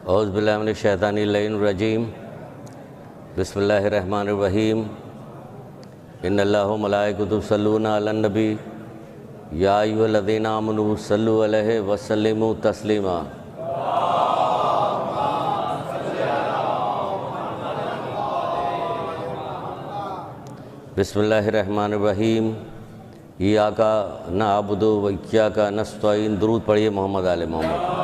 اعوذ باللہ من الشیطان الرجیم بسم اللہ الرحمن الرحیم ان اللہ و ملائکۃ یصلون علی النبی یا ایھا الذین آمنوا صلوا علیہ وسلموا تسلیما۔ بسم اللہ الرحمن الرحیم ایاک نعبد و ایاک نستعین۔ درود پڑھیے محمد آل محمد۔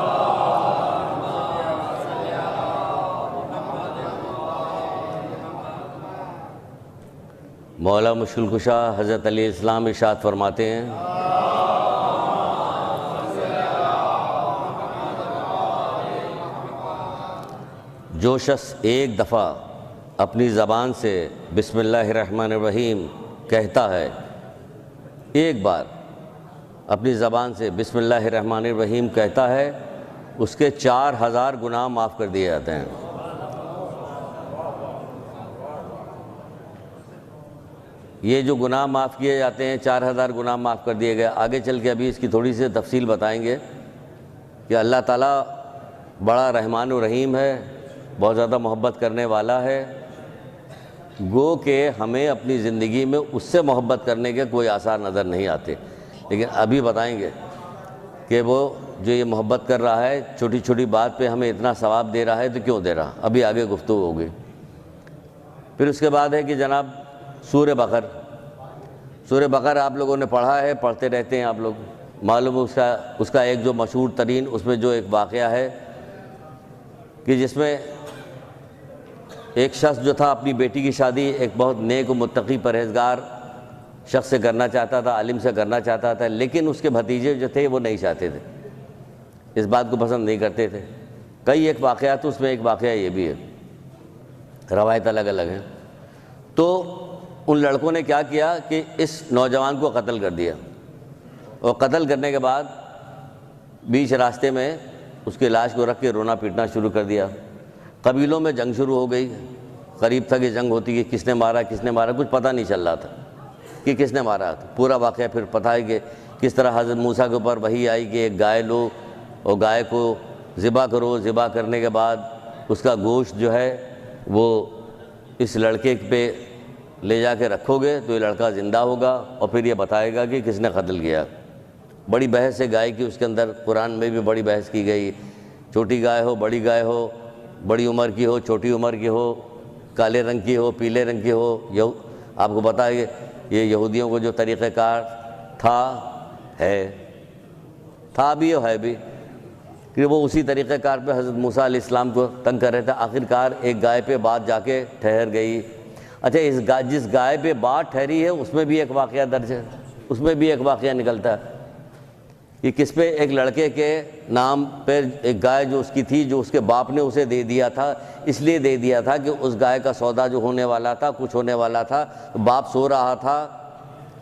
مولا مشکل کشا حضرت علیہ السلام ارشاد فرماتے ہیں، جو شخص ایک دفعہ اپنی زبان سے بسم اللہ الرحمن الرحیم کہتا ہے، ایک بار اپنی زبان سے بسم اللہ الرحمن الرحیم کہتا ہے، اس کے 4000 گناہ معاف کر دیے جاتے ہیں۔ یہ جو گناہ معاف کیے جاتے ہیں، 4000 گناہ معاف کر دیے گئے۔ آگے چل کے ابھی اس کی تھوڑی سی تفصیل بتائیں گے کہ اللہ تعالیٰ بڑا رحمان و رحیم ہے، بہت زیادہ محبت کرنے والا ہے، گو کہ ہمیں اپنی زندگی میں اس سے محبت کرنے کے کوئی آثار نظر نہیں آتے، لیکن ابھی بتائیں گے کہ وہ جو یہ محبت کر رہا ہے، چھوٹی چھوٹی بات پہ ہمیں اتنا ثواب دے رہا ہے تو کیوں دے رہا، ابھی آگے گفتگو ہوگی۔ پھر اس کے بعد ہے کہ جناب سورہ بقر آپ لوگوں نے پڑھا ہے، پڑھتے رہتے ہیں آپ لوگ، معلوم اس کا ایک جو مشہور ترین اس میں جو ایک واقعہ ہے کہ جس میں ایک شخص جو تھا اپنی بیٹی کی شادی ایک بہت نیک و متقی پرہیزگار شخص سے کرنا چاہتا تھا، عالم سے کرنا چاہتا تھا، لیکن اس کے بھتیجے جو تھے وہ نہیں چاہتے تھے، اس بات کو پسند نہیں کرتے تھے۔ کئی ایک واقعات، اس میں ایک واقعہ یہ بھی ہے، روایت الگ الگ ہیں۔ تو ان لڑکوں نے کیا کیا کہ اس نوجوان کو قتل کر دیا، اور قتل کرنے کے بعد بیچ راستے میں اس کی لاش کو رکھ کے رونا پیٹنا شروع کر دیا۔ قبیلوں میں جنگ شروع ہو گئی، قریب تھا کہ جنگ ہوتی کہ کس نے مارا کچھ پتہ نہیں چل رہا تھا کہ کس نے مارا۔ پورا واقعہ پھر پتہ ہے کہ کس طرح حضرت موسیٰ کے اوپر وحی آئی کہ ایک گائے لو اور گائے کو ذبح کرو، ذبح کرنے کے بعد اس کا گوشت جو ہے وہ اس لڑکے پہ لے جا کے رکھو گے تو یہ لڑکا زندہ ہوگا اور پھر یہ بتائے گا کہ کس نے قتل کیا۔ بڑی بحث ہے گائے کی، اس کے اندر قرآن میں بھی بڑی بحث کی گئی، چھوٹی گائے ہو بڑی گائے ہو، بڑی عمر کی ہو چھوٹی عمر کی ہو، کالے رنگ کی ہو پیلے رنگ کی ہو۔ آپ کو پتہ ہے کہ یہ یہودیوں کو جو طریقہ کار تھا بھی اور ہے بھی کہ وہ اسی طریقہ کار پہ حضرت موسیٰ علیہ السلام کو تنگ کر رہے تھے۔ آخرکار ایک گائے پہ بات جا کے ٹھہر گئی۔ اچھا، جس گائے پہ بات ٹھہری ہے اس میں بھی ایک واقعہ درج ہے، اس میں بھی ایک واقعہ نکلتا ہے کہ کس پہ، ایک لڑکے کے نام پہ ایک گائے جو اس کی تھی، جو اس کے باپ نے اسے دے دیا تھا، اس لیے دے دیا تھا کہ اس گائے کا سودا جو ہونے والا تھا، کچھ ہونے والا تھا، باپ سو رہا تھا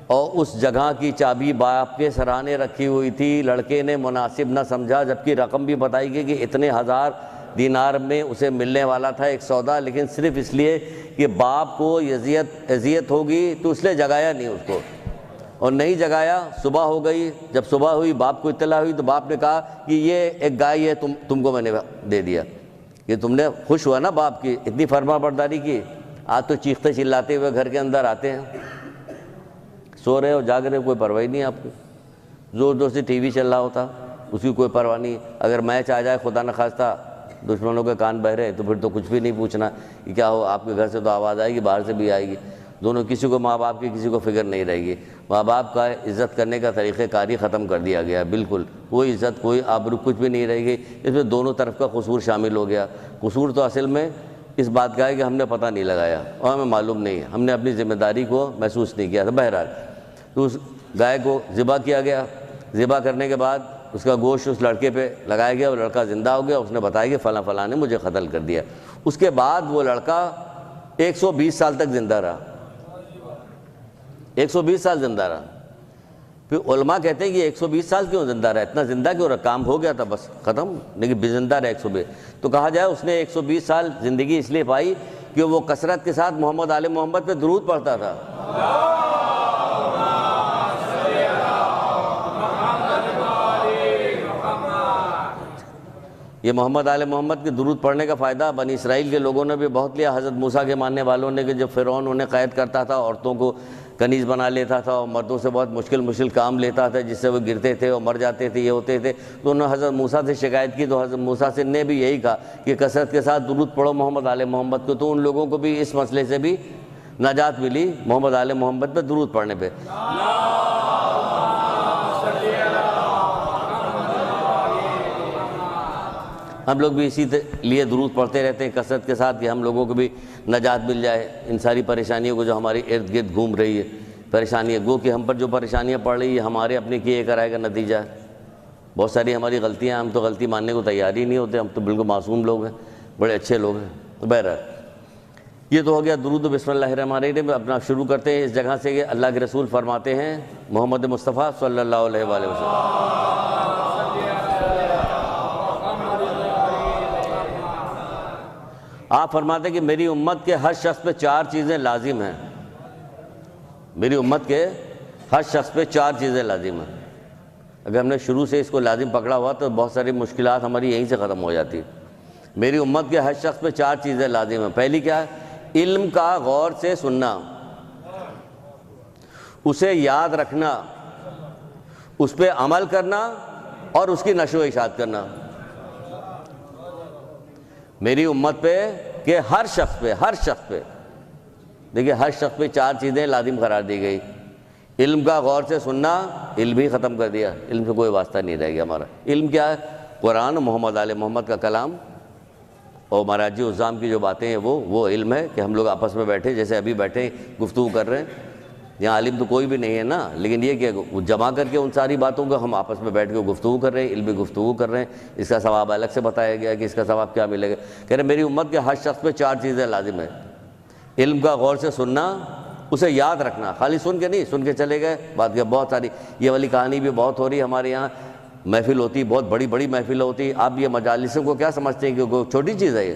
اور اس جگہ کی چابی باپ کے سرانے رکھی ہوئی تھی۔ لڑکے نے مناسب نہ سمجھا، جبکہ رقم بھی بتائی گئی کہ اتنے 1000 دینار میں اسے ملنے والا تھا ایک سودا، لیکن صرف اس لیے کہ باپ کو اذیت ہوگی تو اس لیے جگایا نہیں اس کو، اور نہیں جگایا۔ صبح ہو گئی، جب صبح ہوئی باپ کو اطلاع ہوئی تو باپ نے کہا کہ یہ ایک گائے ہے، تم کو میں نے دے دیا، کہ تم نے خوش ہوا نا باپ کی اتنی فرما برداری کی۔ آج تو چیختے چلاتے ہوئے گھر کے اندر آتے ہیں، سو رہے ہو جاگ رہے ہو، کوئی پرواہ نہیں آپ کو، زور زور سے ٹی وی چل رہا ہوتا اس کی کوئی پرواہ نہیں۔ اگر میچ آ جائے خدا نخواستہ دشمنوں کے کان بہ رہے تو پھر تو کچھ بھی نہیں پوچھنا کہ کیا ہو، آپ کے گھر سے تو آواز آئے گی، باہر سے بھی آئے گی، دونوں کسی کو ماں باپ کی کسی کو فکر نہیں رہے گی۔ ماں باپ کا عزت کرنے کا طریقہ کار ہی ختم کر دیا گیا، بالکل کوئی عزت کوئی آبرو کچھ بھی نہیں رہے گی۔ اس میں دونوں طرف کا قصور شامل ہو گیا۔ قصور تو اصل میں اس بات کا ہے کہ ہم نے پتہ نہیں لگایا اور ہمیں معلوم نہیں ہے، ہم نے اپنی ذمہ داری کو محسوس نہیں کیا تھا۔ بہرحال تو اس گائے کو ذبح کیا گیا، ذبح کرنے کے بعد اس کا گوشت اس لڑکے پہ لگایا گیا، وہ لڑکا زندہ ہو گیا۔ اس نے بتایا کہ فلاں فلاں نے مجھے قتل کر دیا۔ اس کے بعد وہ لڑکا 120 سال تک زندہ رہا، 120 سال زندہ رہا۔ پھر علماء کہتے ہیں کہ 120 سال کیوں زندہ رہا، اتنا زندہ کیوں رہا، کام ہو گیا تھا بس ختم، لیکن زندہ رہا 120۔ تو کہا جائے اس نے 120 سال زندگی اس لیے پائی کہ وہ کثرت کے ساتھ محمد آل محمد پہ درود پڑھتا تھا۔ یہ محمد آل محمد کے درود پڑھنے کا فائدہ بنی اسرائیل کے لوگوں نے بھی بہت لیا، حضرت موسیٰ کے ماننے والوں نے، کہ جب فرعون انہیں قید کرتا تھا، عورتوں کو کنیز بنا لیتا تھا اور مردوں سے بہت مشکل کام لیتا تھا جس سے وہ گرتے تھے اور مر جاتے تھے، یہ ہوتے تھے، تو انہوں نے حضرت موسیٰ سے شکایت کی، تو حضرت موسیٰ سے نے بھی یہی کہا کہ کثرت کے ساتھ درود پڑھو محمد آل محمد کو، تو ان لوگوں کو بھی اس مسئلے سے بھی نجات ملی محمد آل محمد پہ درود پڑھنے پہ۔ ہم لوگ بھی اسی لیے درود پڑھتے رہتے ہیں کثرت کے ساتھ کہ ہم لوگوں کو بھی نجات مل جائے ان ساری پریشانیوں کو جو ہماری ارد گرد گھوم رہی ہے، پریشانیاں گو کہ ہم پر جو پریشانیاں پڑ رہی ہیں ہمارے اپنے کیے کرائے کا نتیجہ ہے۔ بہت ساری ہماری غلطیاں، ہم تو غلطی ماننے کو تیار ہی نہیں ہوتے، ہم تو بالکل معصوم لوگ ہیں، بڑے اچھے لوگ ہیں۔ تو بہرحال یہ تو ہو گیا درود و بسم اللہ الرحمن الرحیم۔ اپنا شروع کرتے ہیں اس جگہ سے کہ اللہ کے رسول فرماتے ہیں، محمد مصطفیٰ صلی اللہ علیہ وآلہ وسلم، آپ فرماتے ہیں کہ میری امت کے ہر شخص پہ 4 چیزیں لازم ہیں، میری امت کے ہر شخص پہ 4 چیزیں لازم ہیں۔ اگر ہم نے شروع سے اس کو لازم پکڑا ہوا تو بہت ساری مشکلات ہماری یہیں سے ختم ہو جاتی۔ میری امت کے ہر شخص پہ 4 چیزیں لازم ہیں۔ پہلی کیا ہے؟ علم کا غور سے سننا، اسے یاد رکھنا، اس پہ عمل کرنا اور اس کی نشر و اشاعت کرنا۔ میری امت پہ کہ ہر شخص پہ دیکھیے ہر شخص پہ 4 چیزیں لازم قرار دی گئی۔ علم کا غور سے سننا، علم ہی ختم کر دیا، علم سے کوئی واسطہ نہیں رہ گیا ہمارا۔ علم کیا ہے؟ قرآن، محمد آل محمد کا کلام اور مراجع الزام کی جو باتیں ہیں وہ علم ہے کہ ہم لوگ آپس میں بیٹھے جیسے ابھی بیٹھے گفتگو کر رہے ہیں۔ یہاں عالم تو کوئی بھی نہیں ہے نا، لیکن یہ کہ جمع کر کے ان ساری باتوں کو ہم آپس میں بیٹھ کے گفتگو کر رہے ہیں، علمی گفتگو کر رہے ہیں، اس کا ثواب الگ سے بتایا گیا کہ اس کا ثواب کیا ملے گا۔ کہہ رہے میری امت کے ہر شخص پہ 4 چیزیں لازم ہیں۔ علم کا غور سے سننا، اسے یاد رکھنا، خالی سن کے نہیں، سن کے چلے گئے بات کیا، بہت ساری یہ والی کہانی بھی بہت ہو رہی ہے ہمارے یہاں، محفل ہوتی، بہت بڑی بڑی محفل ہوتی۔ آپ یہ مجالسوں کو کیا سمجھتے ہیں کہ وہ چھوٹی چیز ہے؟ یہ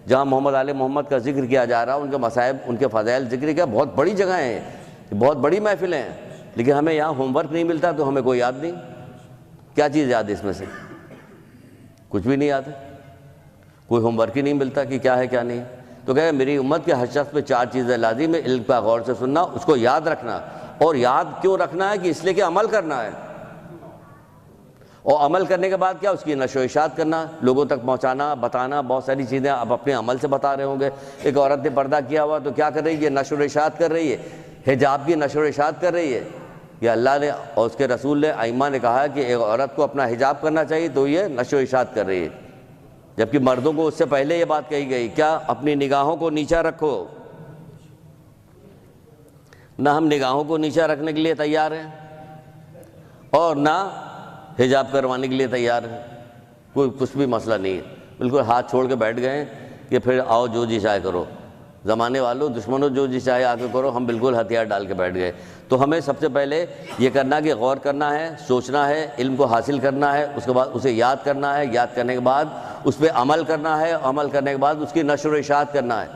جہاں محمد آل محمد کا ذکر کیا جا رہا، ان کے مصائب، ان کے فضائل ذکر کیا، بہت بڑی جگہیں ہیں، بہت بڑی محفلیں ہیں، لیکن ہمیں یہاں ہوم ورک نہیں ملتا تو ہمیں کوئی یاد نہیں۔ کیا چیز یاد ہے اس میں سے؟ کچھ بھی نہیں یاد ہے، کوئی ہوم ورک ہی نہیں ملتا کہ کیا ہے کیا نہیں۔ تو کہے میری امت کے ہر شخص پہ 4 چیزیں لازم ہے۔ علم کا غور سے سننا، اس کو یاد رکھنا، اور یاد کیوں رکھنا ہے؟ کہ اس لیے کہ عمل کرنا ہے، اور عمل کرنے کے بعد کیا؟ اس کی نشر و اشاعت کرنا، لوگوں تک پہنچانا، بتانا۔ بہت ساری چیزیں آپ اپنے عمل سے بتا رہے ہوں گے۔ ایک عورت نے پردہ کیا ہوا تو کیا کر رہی ہے؟ یہ نشر و اشاعت کر رہی ہے، حجاب کی نشر و اشاعت کر رہی ہے۔ یہ اللہ نے اور اس کے رسول نے، ائمہ نے کہا ہے کہ ایک عورت کو اپنا حجاب کرنا چاہیے تو یہ نشر و اشاعت کر رہی ہے، جبکہ مردوں کو اس سے پہلے یہ بات کہی گئی، کیا؟ اپنی نگاہوں کو نیچا رکھو۔ نہ ہم نگاہوں کو نیچا رکھنے کے لیے تیار ہیں اور نہ حجاب کروانے کے لیے تیار ہیں، کوئی کچھ بھی مسئلہ نہیں ہے، بالکل ہاتھ چھوڑ کے بیٹھ گئے ہیں کہ پھر آؤ جو جی چاہے کرو، زمانے والوں، دشمنوں، جو جی چاہے آ کے کرو، ہم بالکل ہتھیار ڈال کے بیٹھ گئے۔ تو ہمیں سب سے پہلے یہ کرنا کہ غور کرنا ہے، سوچنا ہے، علم کو حاصل کرنا ہے، اس کے بعد اسے یاد کرنا ہے، یاد کرنے کے بعد اس پہ عمل کرنا ہے، عمل کرنے کے بعد اس کی نشر و اشاعت کرنا ہے۔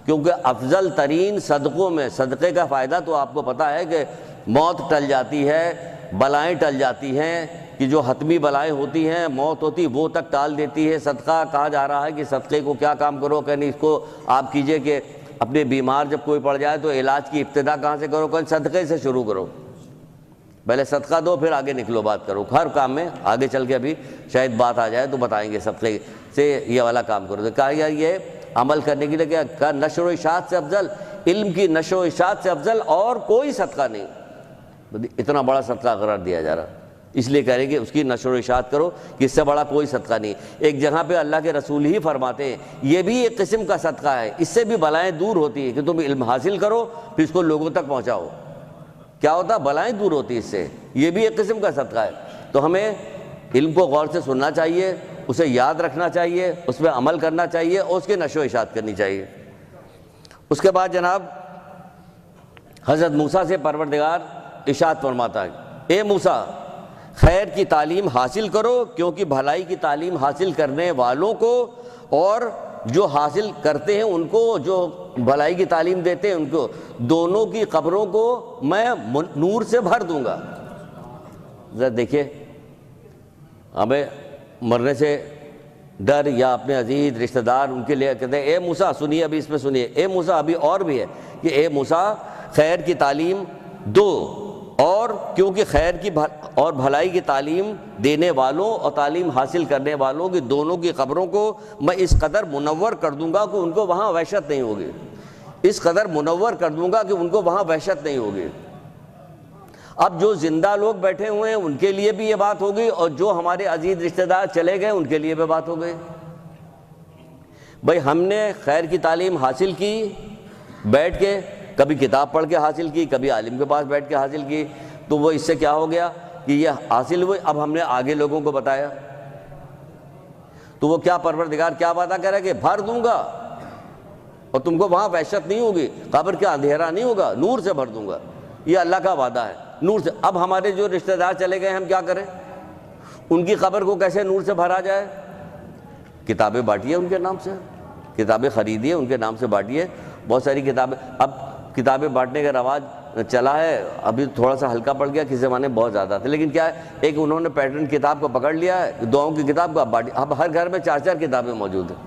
کیونکہ افضل ترین صدقوں میں، صدقے کا فائدہ تو آپ کو پتہ ہے کہ موت ٹل جاتی ہے، بلائیں ٹل جاتی ہیں، کہ جو حتمی بلائیں ہوتی ہیں، موت ہوتی، وہ تک ٹال دیتی ہے۔ صدقہ کہا جا رہا ہے کہ صدقے کو کیا کام کرو، کہ نہیں اس کو آپ کیجئے کہ اپنے بیمار جب کوئی پڑ جائے تو علاج کی ابتدا کہاں سے کرو؟ کہ صدقے سے شروع کرو، پہلے صدقہ دو پھر آگے نکلو بات کرو۔ ہر کام میں آگے چل کے ابھی شاید بات آ جائے تو بتائیں گے، صدقے سے یہ والا کام کرو۔ تو کہا یار یہ عمل کرنے کے لیے کیا؟ نشر و اشاعت سے افضل، علم کی نشر و اشاعت سے افضل اور کوئی صدقہ نہیں۔ اتنا بڑا صدقہ قرار دیا جا رہا، اس لیے کہہ رہے ہیں کہ اس کی نشر و اشاعت کرو، کہ اس سے بڑا کوئی صدقہ نہیں۔ ایک جگہ پہ اللہ کے رسول ہی فرماتے ہیں یہ بھی ایک قسم کا صدقہ ہے، اس سے بھی بلائیں دور ہوتی ہیں، کہ تم علم حاصل کرو پھر اس کو لوگوں تک پہنچاؤ۔ کیا ہوتا؟ بلائیں دور ہوتی اس سے، یہ بھی ایک قسم کا صدقہ ہے۔ تو ہمیں علم کو غور سے سننا چاہیے، اسے یاد رکھنا چاہیے، اس پہ عمل کرنا چاہیے، اور اس کی نشر و اشاعت کرنی چاہیے۔ اس کے بعد جناب حضرت موسیٰ سے پروردگار ارشاد فرماتا ہے، اے موسیٰ خیر کی تعلیم حاصل کرو، کیونکہ بھلائی کی تعلیم حاصل کرنے والوں کو اور جو حاصل کرتے ہیں ان کو، جو بھلائی کی تعلیم دیتے ہیں ان کو، دونوں کی قبروں کو میں نور سے بھر دوں گا۔ ذرا دیکھیے، ہمیں مرنے سے ڈر یا اپنے عزیز رشتہ دار ان کے لیے کہتے ہیں اے موسیٰ سنیے، ابھی اس میں سنیے، اے موسیٰ، ابھی اور بھی ہے کہ اے موسیٰ خیر کی تعلیم دو، اور کیونکہ خیر کی اور بھلائی کی تعلیم دینے والوں اور تعلیم حاصل کرنے والوں کی دونوں کی قبروں کو میں اس قدر منور کر دوں گا کہ ان کو وہاں وحشت نہیں ہوگی، اس قدر منور کر دوں گا کہ ان کو وہاں وحشت نہیں ہوگی۔ اب جو زندہ لوگ بیٹھے ہوئے ہیں ان کے لیے بھی یہ بات ہوگی، اور جو ہمارے عزیز رشتہ دار چلے گئے ان کے لیے بھی بات ہو گئی۔ بھئی ہم نے خیر کی تعلیم حاصل کی بیٹھ کے، کبھی کتاب پڑھ کے حاصل کی، کبھی عالم کے پاس بیٹھ کے حاصل کی، تو وہ اس سے کیا ہو گیا کہ یہ حاصل ہوئی، اب ہم نے آگے لوگوں کو بتایا، تو وہ کیا پروردگار کیا وعدہ کر رہا ہے کہ بھر دوں گا اور تم کو وہاں وحشت نہیں ہوگی، قبر کا اندھیرا نہیں ہوگا، نور سے بھر دوں گا۔ یہ اللہ کا وعدہ ہے، نور سے۔ اب ہمارے جو رشتہ دار چلے گئے ہم کیا کریں؟ ان کی قبر کو کیسے نور سے بھرا جائے؟ کتابیں بانٹیے ان کے نام سے، کتابیں خریدیے ان کے نام سے بانٹیے، بہت ساری کتابیں۔ اب کتابیں بانٹنے کا رواج چلا ہے، ابھی تھوڑا سا ہلکا پڑ گیا، کسی زمانے میں بہت زیادہ تھا، لیکن کیا ہے ایک انہوں نے پیٹرن کتاب کو پکڑ لیا ہے، دعاؤں کی کتاب کو اب ہر گھر میں 4 کتابیں موجود ہیں۔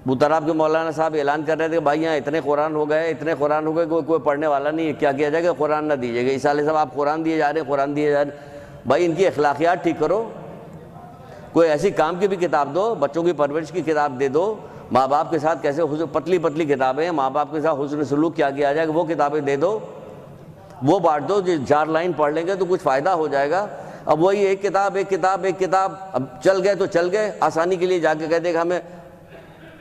بوتراب کے مولانا صاحب اعلان کر رہے تھے کہ بھائی یہاں اتنے قرآن ہو گئے کہ کوئی پڑھنے والا نہیں ہے، کیا کیا جائے گا؟ قرآن نہ دیجیے گا۔ عیسیٰ علیہ السلام آپ قرآن دیے جا رہے ہیں، قرآن دیے جا رہے ہیں، بھائی ان کی اخلاقیات ٹھیک کرو، کوئی ایسی کام کی بھی کتاب دو، بچوں کی پرورش کی کتاب دے دو، ماں باپ کے ساتھ کیسے پتلی پتلی کتابیں ہیں، ماں باپ کے ساتھ حسن سلوک کیا کیا جائے گا وہ کتابیں دے دو، وہ بانٹ دو، 4 لائن پڑھ لیں گے تو کچھ فائدہ ہو جائے گا۔ اب وہی ایک کتاب، اب چل گئے تو چل گئے، آسانی کے لیے جا کے کہتے کہ ہمیں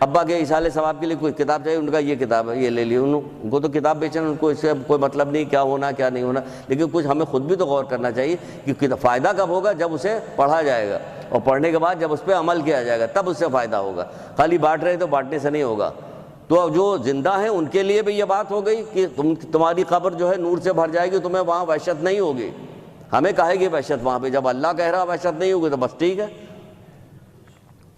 ابا کے عیسیٰ علیہ السلام کے لیے کوئی کتاب چاہیے، ان کا یہ کتاب ہے، یہ لے لی، ان کو تو کتاب بیچنا، ان کو اس سے کوئی مطلب نہیں کیا ہونا کیا نہیں ہونا، لیکن کچھ ہمیں خود بھی تو غور کرنا چاہیے کہ فائدہ کب ہوگا؟ جب اسے پڑھا جائے گا، اور پڑھنے کے بعد جب اس پہ عمل کیا جائے گا تب اس سے فائدہ ہوگا۔ خالی بانٹ رہے تو بانٹنے سے نہیں ہوگا۔ تو جو زندہ ہیں ان کے لیے بھی یہ بات ہو گئی کہ تمہاری قبر جو ہے نور سے بھر جائے گی، تمہیں وہاں وحشت نہیں ہوگی۔ ہمیں کہے گی وحشت وہاں پہ، جب اللہ کہہ رہا وحشت نہیں ہوگی تو بس ٹھیک ہے،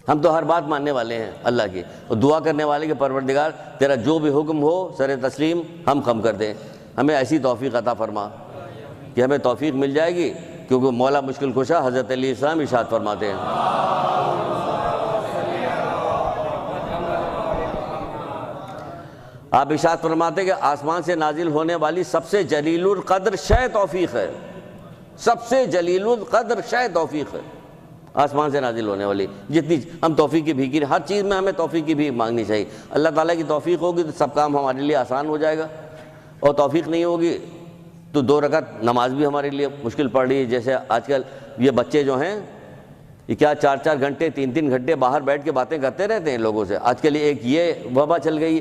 ہم تو ہر بات ماننے والے ہیں اللہ کی، اور دعا کرنے والے کہ پروردگار تیرا جو بھی حکم ہو سر تسلیم ہم خم کر دیں، ہمیں ایسی توفیق عطا فرما کہ ہمیں توفیق مل جائے گی، کیونکہ مولا مشکل کشا حضرت علیہ السلام ارشاد فرماتے ہیں، آپ ارشاد فرماتے ہیں کہ آسمان سے نازل ہونے والی سب سے جلیل القدر شے توفیق ہے، سب سے جلیل القدر شے توفیق ہے، آسمان سے نازل ہونے والی جتنی ہم توفیق کی بھیک، ہر چیز میں ہمیں توفیق کی بھیک مانگنی چاہیے۔ اللہ تعالیٰ کی توفیق ہوگی تو سب کام ہمارے لیے آسان ہو جائے گا، اور توفیق نہیں ہوگی تو 2 رکعت نماز بھی ہمارے لیے مشکل پڑ رہی ہے۔ جیسے آج کل یہ بچے جو ہیں یہ کیا 4 گھنٹے 3 گھنٹے باہر بیٹھ کے باتیں کرتے رہتے ہیں لوگوں سے۔ آج کل ایک یہ وبا چل گئی،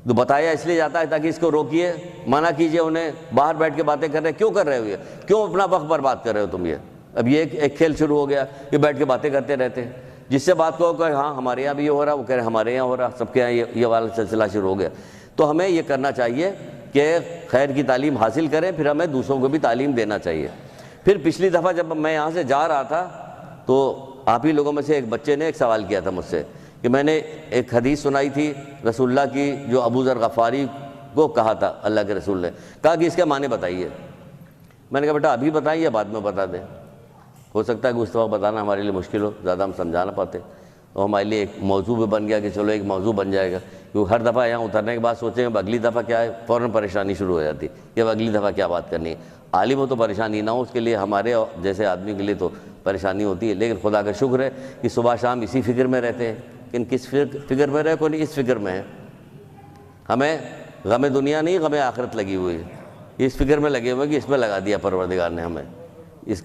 تو بتایا اس لیے جاتا ہے تاکہ اس کو روکیے، منع کیجئے انہیں، باہر بیٹھ کے باتیں کر رہے ہیں، کیوں کر رہے ہو یہ؟ کیوں اپنا وقت برباد کر رہے ہو تم؟ یہ اب یہ ایک کھیل شروع ہو گیا کہ بیٹھ کے باتیں کرتے رہتے ہیں، جس سے بات کو کہ ہاں ہمارے یہاں بھی یہ ہو رہا، وہ کہہ رہے ہمارے یہاں ہو رہا، سب کے یہاں یہ والا سلسلہ شروع ہو گیا۔ تو ہمیں یہ کرنا چاہیے کہ خیر کی تعلیم حاصل کریں، پھر ہمیں دوسروں کو بھی تعلیم دینا چاہیے۔ پھر پچھلی دفعہ جب میں یہاں سے جا رہا تھا تو آپ ہی لوگوں میں سے ایک بچے نے ایک سوال کیا تھا مجھ سے کہ میں نے ایک حدیث سنائی تھی رسول اللہ کی، جو ابو ذر غفاری کو کہا تھا اللہ کے رسول نے، کہا کہ اس کے معنی بتائیے۔ میں نے کہا بیٹا ابھی بتائیے، بعد میں بتا دیں، ہو سکتا ہے کہ اس وقت بتانا ہمارے لیے مشکل ہو، زیادہ ہم سمجھا نہ پاتے، اور ہمارے لیے ایک موضوع بھی بن گیا کہ چلو ایک موضوع بن جائے گا، کیونکہ ہر دفعہ یہاں اترنے کے بعد سوچیں کہ اگلی دفعہ کیا ہے، فوراً پریشانی شروع ہو جاتی کہ اب اگلی دفعہ کیا بات کرنی ہے۔ عالم ہو تو پریشانی نہ ہو، اس کے لیے ہمارے جیسے آدمی کے لیے تو پریشانی ہوتی ہے، لیکن خدا کا شکر ہے کہ صبح شام اسی فکر میں رہتے ہیں کہ کس فکر میں رہے، کوئی نہیں اس فکر میں ہے، ہمیں غم دنیا نہیں غم آخرت لگی ہوئی ہے، اس فکر میں لگے ہوئے کہ اس میں لگا دیا پروردگار نے ہمیں،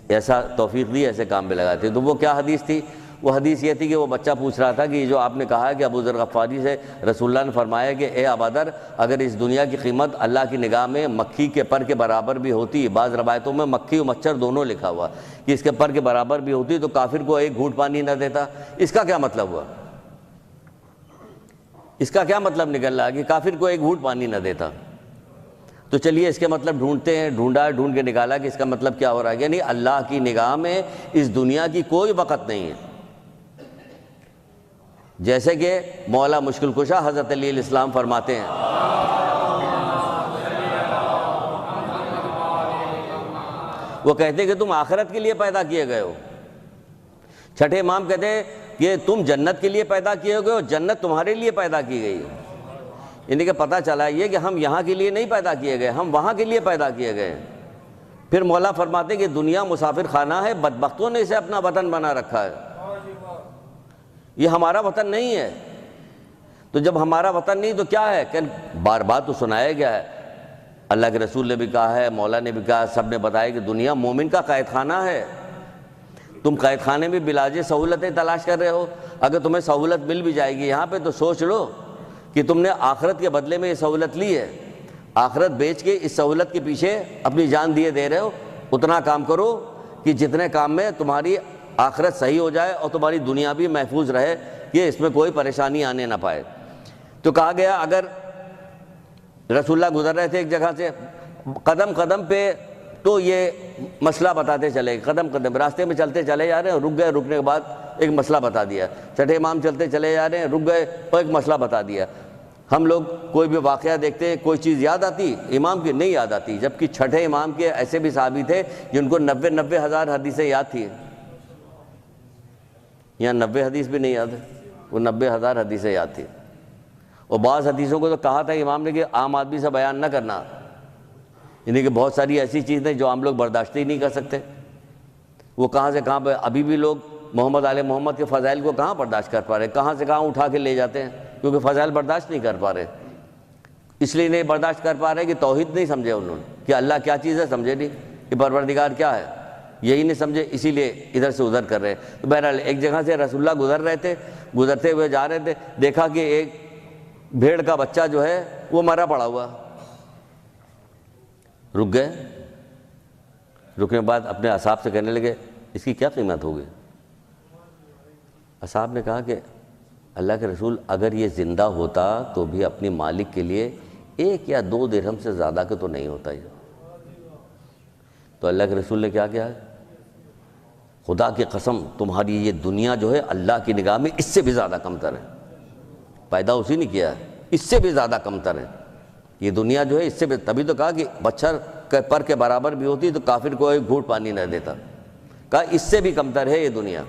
ایسا توفیق دی، ایسے کام پہ لگاتے۔ تو وہ کیا حدیث تھی؟ وہ حدیث یہ تھی کہ وہ بچہ پوچھ رہا تھا کہ جو آپ نے کہا ہے کہ ابو ذر غفاری سے رسول اللہ نے فرمایا کہ اے ابادر، اگر اس دنیا کی قیمت اللہ کی نگاہ میں مکھی کے پر کے برابر بھی ہوتی، بعض روایتوں میں مکھی و مچھر دونوں لکھا ہوا کہ اس کے پر کے برابر بھی ہوتی، تو کافر کو ایک گھونٹ پانی نہ دیتا۔ اس کا کیا مطلب ہوا؟ اس کا کیا مطلب نکل رہا کہ کافر کو ایک گھونٹ پانی نہ دیتا؟ تو چلیے اس کے مطلب ڈھونڈتے ہیں، ڈھونڈ کے نکالا کہ اس کا مطلب کیا ہو رہا ہے، یعنی اللہ کی نگاہ میں اس دنیا کی کوئی وقت نہیں ہے۔ جیسے کہ مولا مشکل کشا حضرت علیہ السلام فرماتے ہیں، وہ کہتے ہیں کہ تم آخرت کے لیے پیدا کیے گئے ہو، چھٹے امام کہتے ہیں کہ تم جنت کے لیے پیدا کیے گئے ہو، جنت تمہارے لیے پیدا کی گئی ہے۔ یعنی کہ پتہ چلا یہ کہ ہم یہاں کے لیے نہیں پیدا کیے گئے، ہم وہاں کے لیے پیدا کیے گئے ہیں۔ پھر مولا فرماتے ہیں کہ دنیا مسافر خانہ ہے، بدبختوں نے اسے اپنا وطن بنا رکھا ہے، یہ ہمارا وطن نہیں ہے۔ تو جب ہمارا وطن نہیں تو کیا ہے؟ کہ بار بار تو سنایا گیا ہے، اللہ کے رسول نے بھی کہا ہے، مولا نے بھی کہا، سب نے بتایا کہ دنیا مومن کا قید خانہ ہے۔ تم قید خانے میں بلاج سہولتیں تلاش کر رہے ہو، اگر تمہیں سہولت مل بھی جائے گی یہاں پہ تو سوچ لو کہ تم نے آخرت کے بدلے میں یہ سہولت لی ہے، آخرت بیچ کے اس سہولت کے پیچھے اپنی جان دیے دے رہے ہو۔ اتنا کام کرو کہ جتنے کام میں تمہاری آخرت صحیح ہو جائے اور تمہاری دنیا بھی محفوظ رہے، کہ اس میں کوئی پریشانی آنے نہ پائے۔ تو کہا گیا اگر رسول اللہ گزر رہے تھے ایک جگہ سے، قدم قدم پہ تو یہ مسئلہ بتاتے چلے، قدم قدم راستے میں چلتے چلے جا رہے ہیں، رک گئے، رکنے کے بعد ایک مسئلہ بتا دیا۔ چھٹے امام چلتے چلے جا رہے ہیں، رک گئے اور ایک مسئلہ بتا دیا۔ ہم لوگ کوئی بھی واقعہ دیکھتے ہیں، کوئی چیز یاد آتی، امام کی نہیں یاد آتی، جبکہ چھٹے امام کے ایسے بھی صحابی تھے جن کو 90 ہزار حدیثیں یاد تھی۔ یہاں 90 حدیث بھی نہیں یاد ہے، وہ 90 ہزار حدیثیں یاد تھی۔ اور بعض حدیثوں کو تو کہا تھا امام نے کہ عام آدمی سے بیان نہ کرنا، یعنی کہ بہت ساری ایسی چیزیں جو عام لوگ برداشت ہی نہیں کر سکتے، وہ کہاں سے کہاں پہ۔ ابھی بھی لوگ محمد آل محمد کے فضائل کو کہاں برداشت کر پا رہے، کہاں سے کہاں اٹھا کے لے جاتے ہیں، کیونکہ فضائل برداشت نہیں کر پا رہے۔ اس لیے نہیں برداشت کر پا رہے کہ توحید نہیں سمجھے انہوں نے، کہ اللہ کیا چیز ہے سمجھے نہیں، کہ پروردگار کیا ہے یہی نہیں سمجھے، اسی لیے ادھر سے ادھر کر رہے۔ تو بہرحال ایک جگہ سے رسول اللہ گزر رہے تھے، گزرتے ہوئے جا رہے تھے، دیکھا کہ ایک بھیڑ کا بچہ جو ہے وہ مرا پڑا ہوا۔ رک گئے، رکنے کے بعد اپنے اصحاب سے کہنے لگے اس کی کیا قیمت ہوگی؟ اصحاب نے کہا کہ اللہ کے رسول اگر یہ زندہ ہوتا تو بھی اپنی مالک کے لیے 1 یا 2 درہم سے زیادہ کے تو نہیں ہوتا یہ۔ تو اللہ کے رسول نے کیا کیا ہے؟ خدا کی قسم تمہاری یہ دنیا جو ہے اللہ کی نگاہ میں اس سے بھی زیادہ کمتر ہے، پیدا اسی نے کیا ہے، اس سے بھی زیادہ کمتر ہے یہ دنیا جو ہے، اس سے بھی۔ تبھی تو کہا کہ بچھر کے پر کے برابر بھی ہوتی تو کافر کو ایک گھونٹ پانی نہ دیتا، کہا اس سے بھی کمتر ہے یہ دنیا،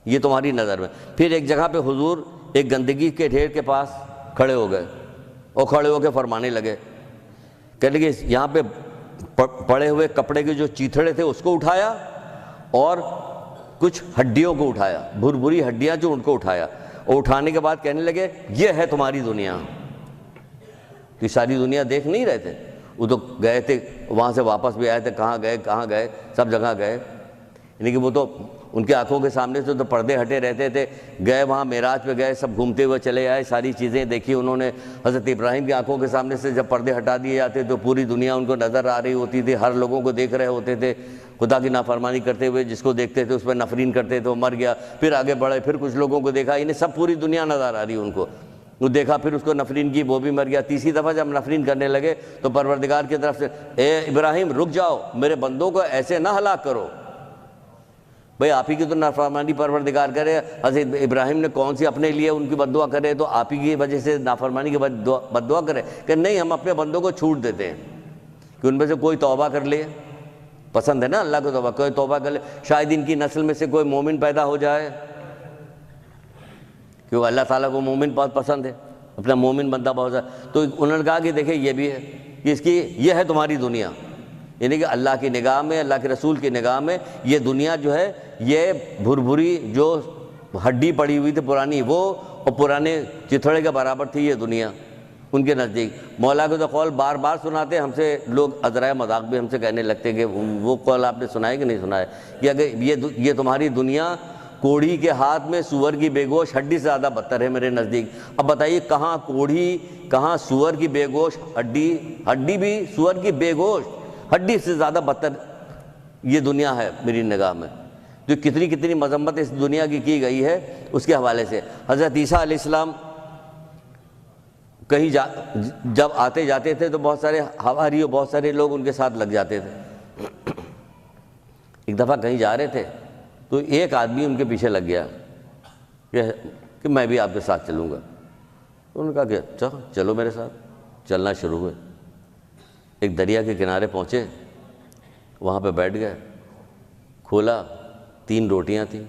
یہ تمہاری نظر میں۔ پھر ایک جگہ پہ حضور ایک گندگی کے ڈھیر کے پاس کھڑے ہو گئے اور کھڑے ہو کے فرمانے لگے، کہنے لگے یہاں پہ پڑے ہوئے کپڑے کے جو چیتھڑے تھے اس کو اٹھایا اور کچھ ہڈیوں کو اٹھایا، بھری ہڈیاں جو ان کو اٹھایا، اور اٹھانے کے بعد کہنے لگے یہ ہے تمہاری دنیا۔ کہ ساری دنیا دیکھ نہیں رہے تھے، وہ تو گئے تھے وہاں سے واپس بھی آئے تھے، کہاں گئے، سب جگہ گئے، یعنی کہ وہ تو ان کے آنکھوں کے سامنے سے تو پردے ہٹے رہتے تھے، گئے وہاں معراج پہ گئے، سب گھومتے ہوئے چلے آئے، ساری چیزیں دیکھی انہوں نے۔ حضرت ابراہیم کی آنکھوں کے سامنے سے جب پردے ہٹا دیے جاتے تو پوری دنیا ان کو نظر آ رہی ہوتی تھی، ہر لوگوں کو دیکھ رہے ہوتے تھے، خدا کی نافرمانی کرتے ہوئے جس کو دیکھتے تھے اس پہ نفرین کرتے تھے، وہ مر گیا، پھر آگے بڑھے، پھر کچھ لوگوں کو دیکھا، انہیں سب پوری دنیا نظر آ رہی ان کو، وہ دیکھا، پھر اس کو نفرین کی، وہ بھی مر گیا۔ تیسری دفعہ جب نفرین کرنے لگے تو پروردگار کی طرف سے اے ابراہیم رک جاؤ، میرے بندوں کو ایسے نہ ہلاک کرو۔ بھئی آپ ہی کی تو نافرمانی پروردگار کرے، حضرت ابراہیم نے کون سی اپنے لیے ان کی بد دعا کرے تو آپ ہی کی وجہ سے نافرمانی کی بد دعا کرے؟ کہ نہیں، ہم اپنے بندوں کو چھوٹ دیتے ہیں کہ ان میں سے کوئی توبہ کر لے، پسند ہے نا اللہ کو توبہ، کوئی توبہ کر لے، شاید ان کی نسل میں سے کوئی مومن پیدا ہو جائے، کیونکہ اللہ تعالیٰ کو مومن بہت پسند ہے، اپنا مومن بندہ بہت ہے۔ تو انہوں نے کہا کہ دیکھیں یہ بھی ہے کہ اس کی یہ ہے تمہاری دنیا، یعنی کہ اللہ کی نگاہ میں، اللہ کے رسول کی نگاہ میں یہ دنیا جو ہے یہ بھری جو ہڈی پڑی ہوئی تھی پرانی، وہ اور پرانے چتھڑے کے برابر تھی یہ دنیا ان کے نزدیک۔ مولا کو تو قول بار بار سناتے، ہم سے لوگ عذرائے مذاق بھی ہم سے کہنے لگتے کہ وہ قول آپ نے سنا ہے کہ نہیں سنا ہے، کہ اگر یہ تمہاری دنیا کوڑھی کے ہاتھ میں سور کی بے گوش ہڈی سے زیادہ بدتر ہے میرے نزدیک۔ اب بتائیے کہاں کوڑھی، کہاں سور کی بے گوش ہڈی بھی سور کی بے گوش ہڈی سے زیادہ بدتر یہ دنیا ہے میری نگاہ میں۔ جو کتنی مذمت اس دنیا کی گئی ہے اس کے حوالے سے۔ حضرت عیسیٰ علیہ السلام کہیں جب آتے جاتے تھے تو بہت سارے حواریوں، بہت سارے لوگ ان کے ساتھ لگ جاتے تھے۔ ایک دفعہ کہیں جا رہے تھے تو ایک آدمی ان کے پیچھے لگ گیا کہ میں بھی آپ کے ساتھ چلوں گا۔ تو انہوں نے کہا کہ چلو میرے ساتھ، چلنا شروع ہوئے۔ ایک دریا کے کنارے پہنچے، وہاں پہ بیٹھ گئے، کھولا، 3 روٹیاں تھیں،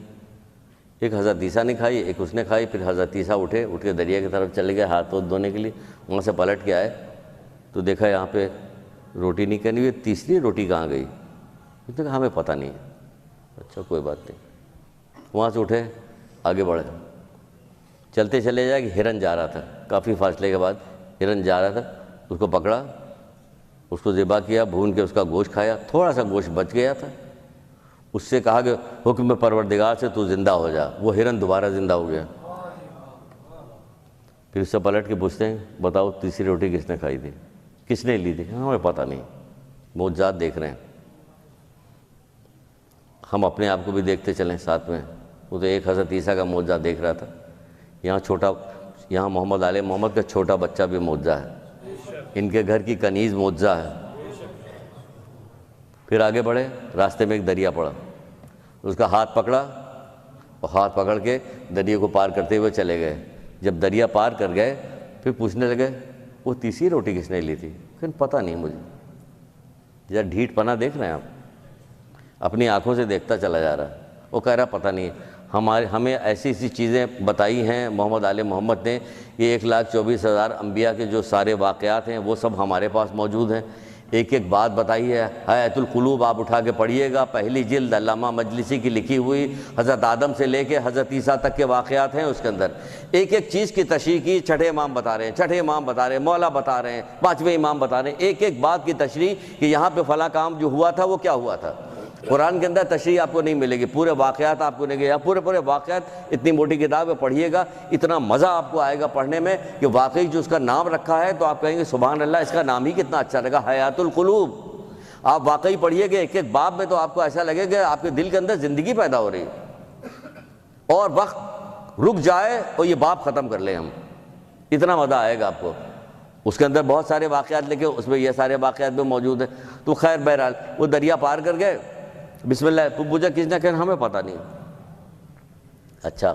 ایک حضرت عیسیٰ نے کھائی، ایک اس نے کھائی، پھر حضرت عیسیٰ اٹھ کے دریا کی طرف چلے گئے ہاتھ دھونے کے لیے، وہاں سے پلٹ کے آئے تو دیکھا یہاں پہ روٹی نہیں کرنی ہوئی، تیسری روٹی کہاں گئی؟ اس نے کہا ہمیں پتہ نہیں ہے۔ اچھا کوئی بات نہیں، وہاں سے اٹھے آگے بڑھے، چلتے چلے جائے کہ ہرن جا رہا تھا، کافی فاصلے کے بعد ہرن جا رہا تھا، اس کو پکڑا، اس کو ذبح کیا، بھون کے اس کا گوشت کھایا، تھوڑا سا گوشت بچ گیا تھا، اس سے کہا کہ حکم پروردگار سے تو زندہ ہو جا، وہ ہرن دوبارہ زندہ ہو گیا۔ پھر اس سے پلٹ کے پوچھتے ہیں بتاؤ تیسری روٹی کس نے کھائی تھی، کس نے لی تھی؟ ہمیں پتہ نہیں، معجزات دیکھ رہے ہیں۔ ہم اپنے آپ کو بھی دیکھتے چلیں ساتھ میں، وہ تو ایک حضرت عیسیٰ کا معجزہ دیکھ رہا تھا، یہاں محمد آل محمد کا چھوٹا بچہ بھی معجزہ ہے، ان کے گھر کی کنیز معجزہ ہے۔ پھر آگے بڑھے، راستے میں ایک دریا پڑا، اس کا ہاتھ پکڑا اور ہاتھ پکڑ کے دریا کو پار کرتے ہوئے چلے گئے۔ جب دریا پار کر گئے پھر پوچھنے لگے وہ تیسری روٹی کس نے لی تھی؟ پھر پتہ نہیں مجھے۔ ذرا ڈھیٹ پنا دیکھ رہے ہیں آپ، اپنی آنکھوں سے دیکھتا چلا جا رہا ہے، وہ کہہ رہا پتہ نہیں۔ ہمیں ایسی چیزیں بتائی ہیں محمد آل محمد نے، یہ 1,24,000 انبیاء کے جو سارے واقعات ہیں وہ سب ہمارے پاس موجود ہیں۔ ایک ایک بات بتائی ہے، حیات القلوب آپ اٹھا کے پڑھیے گا، پہلی جلد علامہ مجلسی کی لکھی ہوئی، حضرت آدم سے لے کے حضرت عیسیٰ تک کے واقعات ہیں اس کے اندر۔ ایک ایک چیز کی تشریح کی، چھٹے امام بتا رہے ہیں، چھٹے امام بتا رہے ہیں، مولا بتا رہے ہیں، پانچویں امام بتا رہے ہیں، ایک ایک بات کی تشریح کہ یہاں پہ فلاں کام جو ہوا تھا وہ کیا ہوا تھا۔ قرآن کے اندر تشریح آپ کو نہیں ملے گی، پورے واقعات آپ کو نہیں گے، پورے واقعات، اتنی موٹی کتاب ہے، پڑھیے گا، اتنا مزہ آپ کو آئے گا پڑھنے میں کہ واقعی جو اس کا نام رکھا ہے تو آپ کہیں گے سبحان اللہ، اس کا نام ہی کتنا اچھا لگا، حیات القلوب۔ آپ واقعی پڑھیے گا ایک ایک باب میں تو آپ کو ایسا لگے گا آپ کے دل کے اندر زندگی پیدا ہو رہی ہے، اور وقت رک جائے اور یہ باب ختم کر لیں ہم، اتنا مزہ آئے گا آپ کو۔ اس کے اندر بہت سارے واقعات لکھے، اس میں یہ سارے واقعات بھی موجود ہیں۔ تو خیر بہرحال وہ دریا پار کر گئے، بسم اللہ پوچھا کس نے کہا ہمیں پتہ نہیں۔ اچھا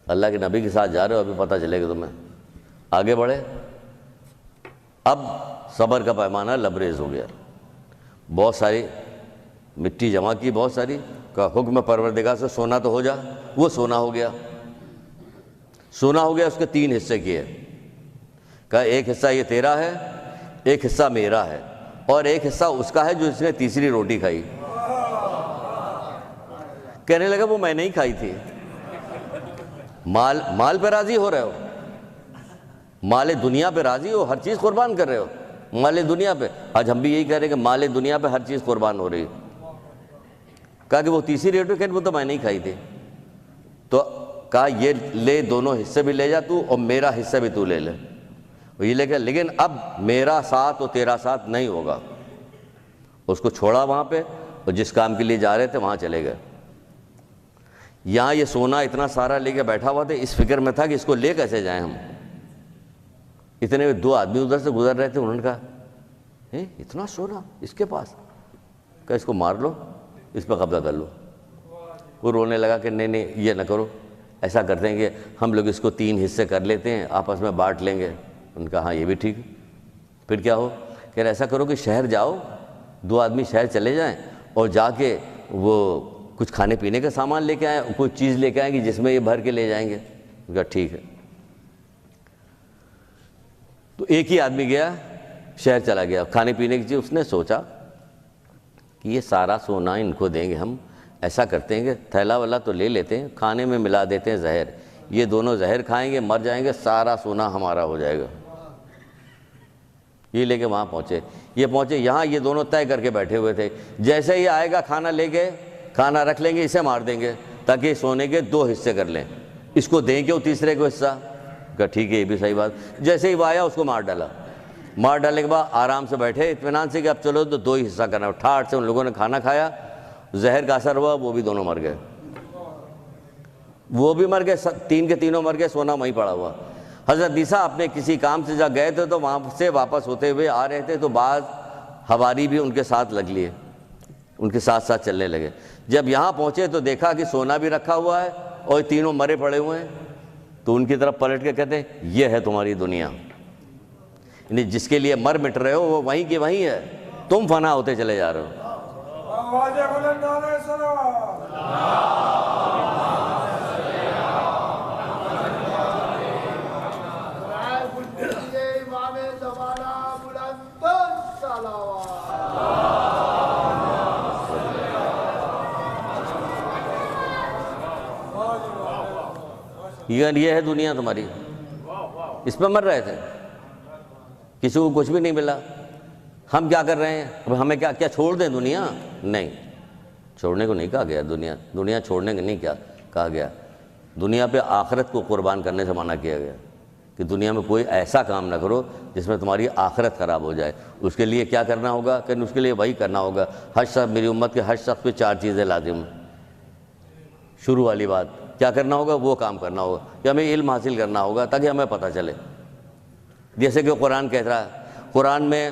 اللہ کے نبی کے ساتھ جا رہے ہو، ابھی پتہ چلے گا تمہیں۔ آگے بڑھے، اب صبر کا پیمانہ لبریز ہو گیا، بہت ساری مٹی جمع کی، بہت ساری، کا حکم پروردگار سے سونا تو ہو جا، وہ سونا ہو گیا۔ سونا ہو گیا، اس کے 3 حصے کیے، کہا ایک حصہ یہ تیرا ہے، ایک حصہ میرا ہے، اور ایک حصہ اس کا ہے جو اس نے تیسری روٹی کھائی۔ کہنے لگا وہ میں نہیں کھائی تھی۔ مال پہ راضی ہو رہے ہو، مال دنیا پہ راضی ہو، ہر چیز قربان کر رہے ہو مال دنیا پہ۔ آج ہم بھی یہی کہہ رہے ہیں کہ مال دنیا پہ ہر چیز قربان ہو رہی ہے۔ کہا کہ وہ تیسری روٹی کہ وہ تو میں نہیں کھائی تھی، تو کہا یہ لے، دونوں حصے بھی لے جا تو، اور میرا حصہ بھی تو لے لے۔ وہ یہ لے کے، لیکن اب میرا ساتھ اور تیرا ساتھ نہیں ہوگا۔ اس کو چھوڑا وہاں پہ، اور جس کام کے لیے جا رہے تھے وہاں چلے گئے۔ یہاں یہ سونا اتنا سارا لے کے بیٹھا ہوا تھا، اس فکر میں تھا کہ اس کو لے کیسے جائیں ہم۔ اتنے 2 آدمی ادھر سے گزر رہے تھے، انہوں نے کہا اتنا سونا اس کے پاس، کہا اس کو مار لو، اس پہ قبضہ کر لو۔ وہ رونے لگا کہ نہیں یہ نہ کرو، ایسا کرتے ہیں کہ ہم لوگ اس کو 3 حصے کر لیتے ہیں، آپس میں بانٹ لیں گے۔ ان نے کہا ہاں یہ بھی ٹھیک ہے۔ پھر کیا ہو کہ ایسا کرو کہ شہر جاؤ، 2 آدمی شہر چلے جائیں اور جا کے وہ کچھ کھانے پینے کا سامان لے کے آئیں، کوئی چیز لے کے آئیں گے جس میں یہ بھر کے لے جائیں گے۔ ان کا ٹھیک ہے۔ تو ایک ہی آدمی گیا، شہر چلا گیا، کھانے پینے کی چیز، اس نے سوچا کہ یہ سارا سونا ان کو دیں گے ہم، ایسا کرتے ہیں کہ تھیلا والا تو لے لیتے ہیں، کھانے میں ملا دیتے ہیں زہر، یہ دونوں زہر کھائیں گے، مر جائیں گے، سارا سونا ہمارا ہو جائے گا۔ یہ لے کے وہاں پہنچے، یہاں یہ دونوں طے کر کے بیٹھے ہوئے تھے، جیسے ہی آئے گا کھانا لے کے، کھانا رکھ لیں گے، اسے مار دیں گے تاکہ سونے کے 2 حصے کر لیں، اس کو دیں گے وہ تیسرے کو حصہ۔ کہا ٹھیک ہے یہ بھی صحیح بات۔ جیسے ہی وہ آیا اس کو مار ڈالا، مار ڈالنے کے بعد آرام سے بیٹھے اطمینان سے کہ اب چلو تو 2 ہی حصہ کرنا۔ ٹھاٹ سے ان لوگوں نے کھانا کھایا، زہر کا اثر ہوا، وہ بھی دونوں مر گئے، وہ بھی مر گئے، 3 کے تینوں مر گئے، سونا وہیں پڑا ہوا۔ حضرت عیسیٰ اپنے کسی کام سے جا گئے تھے تو وہاں سے واپس ہوتے ہوئے آ رہے تھے، تو بعض حواری بھی ان کے ساتھ لگ لیے، ان کے ساتھ ساتھ چلنے لگے۔ جب یہاں پہنچے تو دیکھا کہ سونا بھی رکھا ہوا ہے اور تینوں مرے پڑے ہوئے ہیں، تو ان کی طرف پلٹ کے کہتے ہیں یہ ہے تمہاری دنیا، یعنی جس کے لیے مر مٹ رہے ہو وہ وہیں کی وہیں ہے، تم فنا ہوتے چلے جا رہے ہو۔ یہ ہے دنیا تمہاری، اس پہ مر رہے تھے، کسی کو کچھ بھی نہیں ملا۔ ہم کیا کر رہے ہیں اب؟ ہمیں کیا چھوڑ دیں دنیا؟ نہیں، چھوڑنے کو نہیں کہا گیا، دنیا چھوڑنے کو نہیں کہا گیا، دنیا پہ آخرت کو قربان کرنے سے منع کیا گیا کہ دنیا میں کوئی ایسا کام نہ کرو جس میں تمہاری آخرت خراب ہو جائے۔ اس کے لیے کیا کرنا ہوگا؟ کہ اس کے لیے وہی کرنا ہوگا، ہر شخص، میری امت کے ہر شخص پہ 4 چیزیں لازم ہیں۔ شروع والی بات کیا کرنا ہوگا؟ وہ کام کرنا ہوگا کہ ہمیں علم حاصل کرنا ہوگا تاکہ ہمیں پتہ چلے، جیسے کہ قرآن کہہ رہا ہے، قرآن میں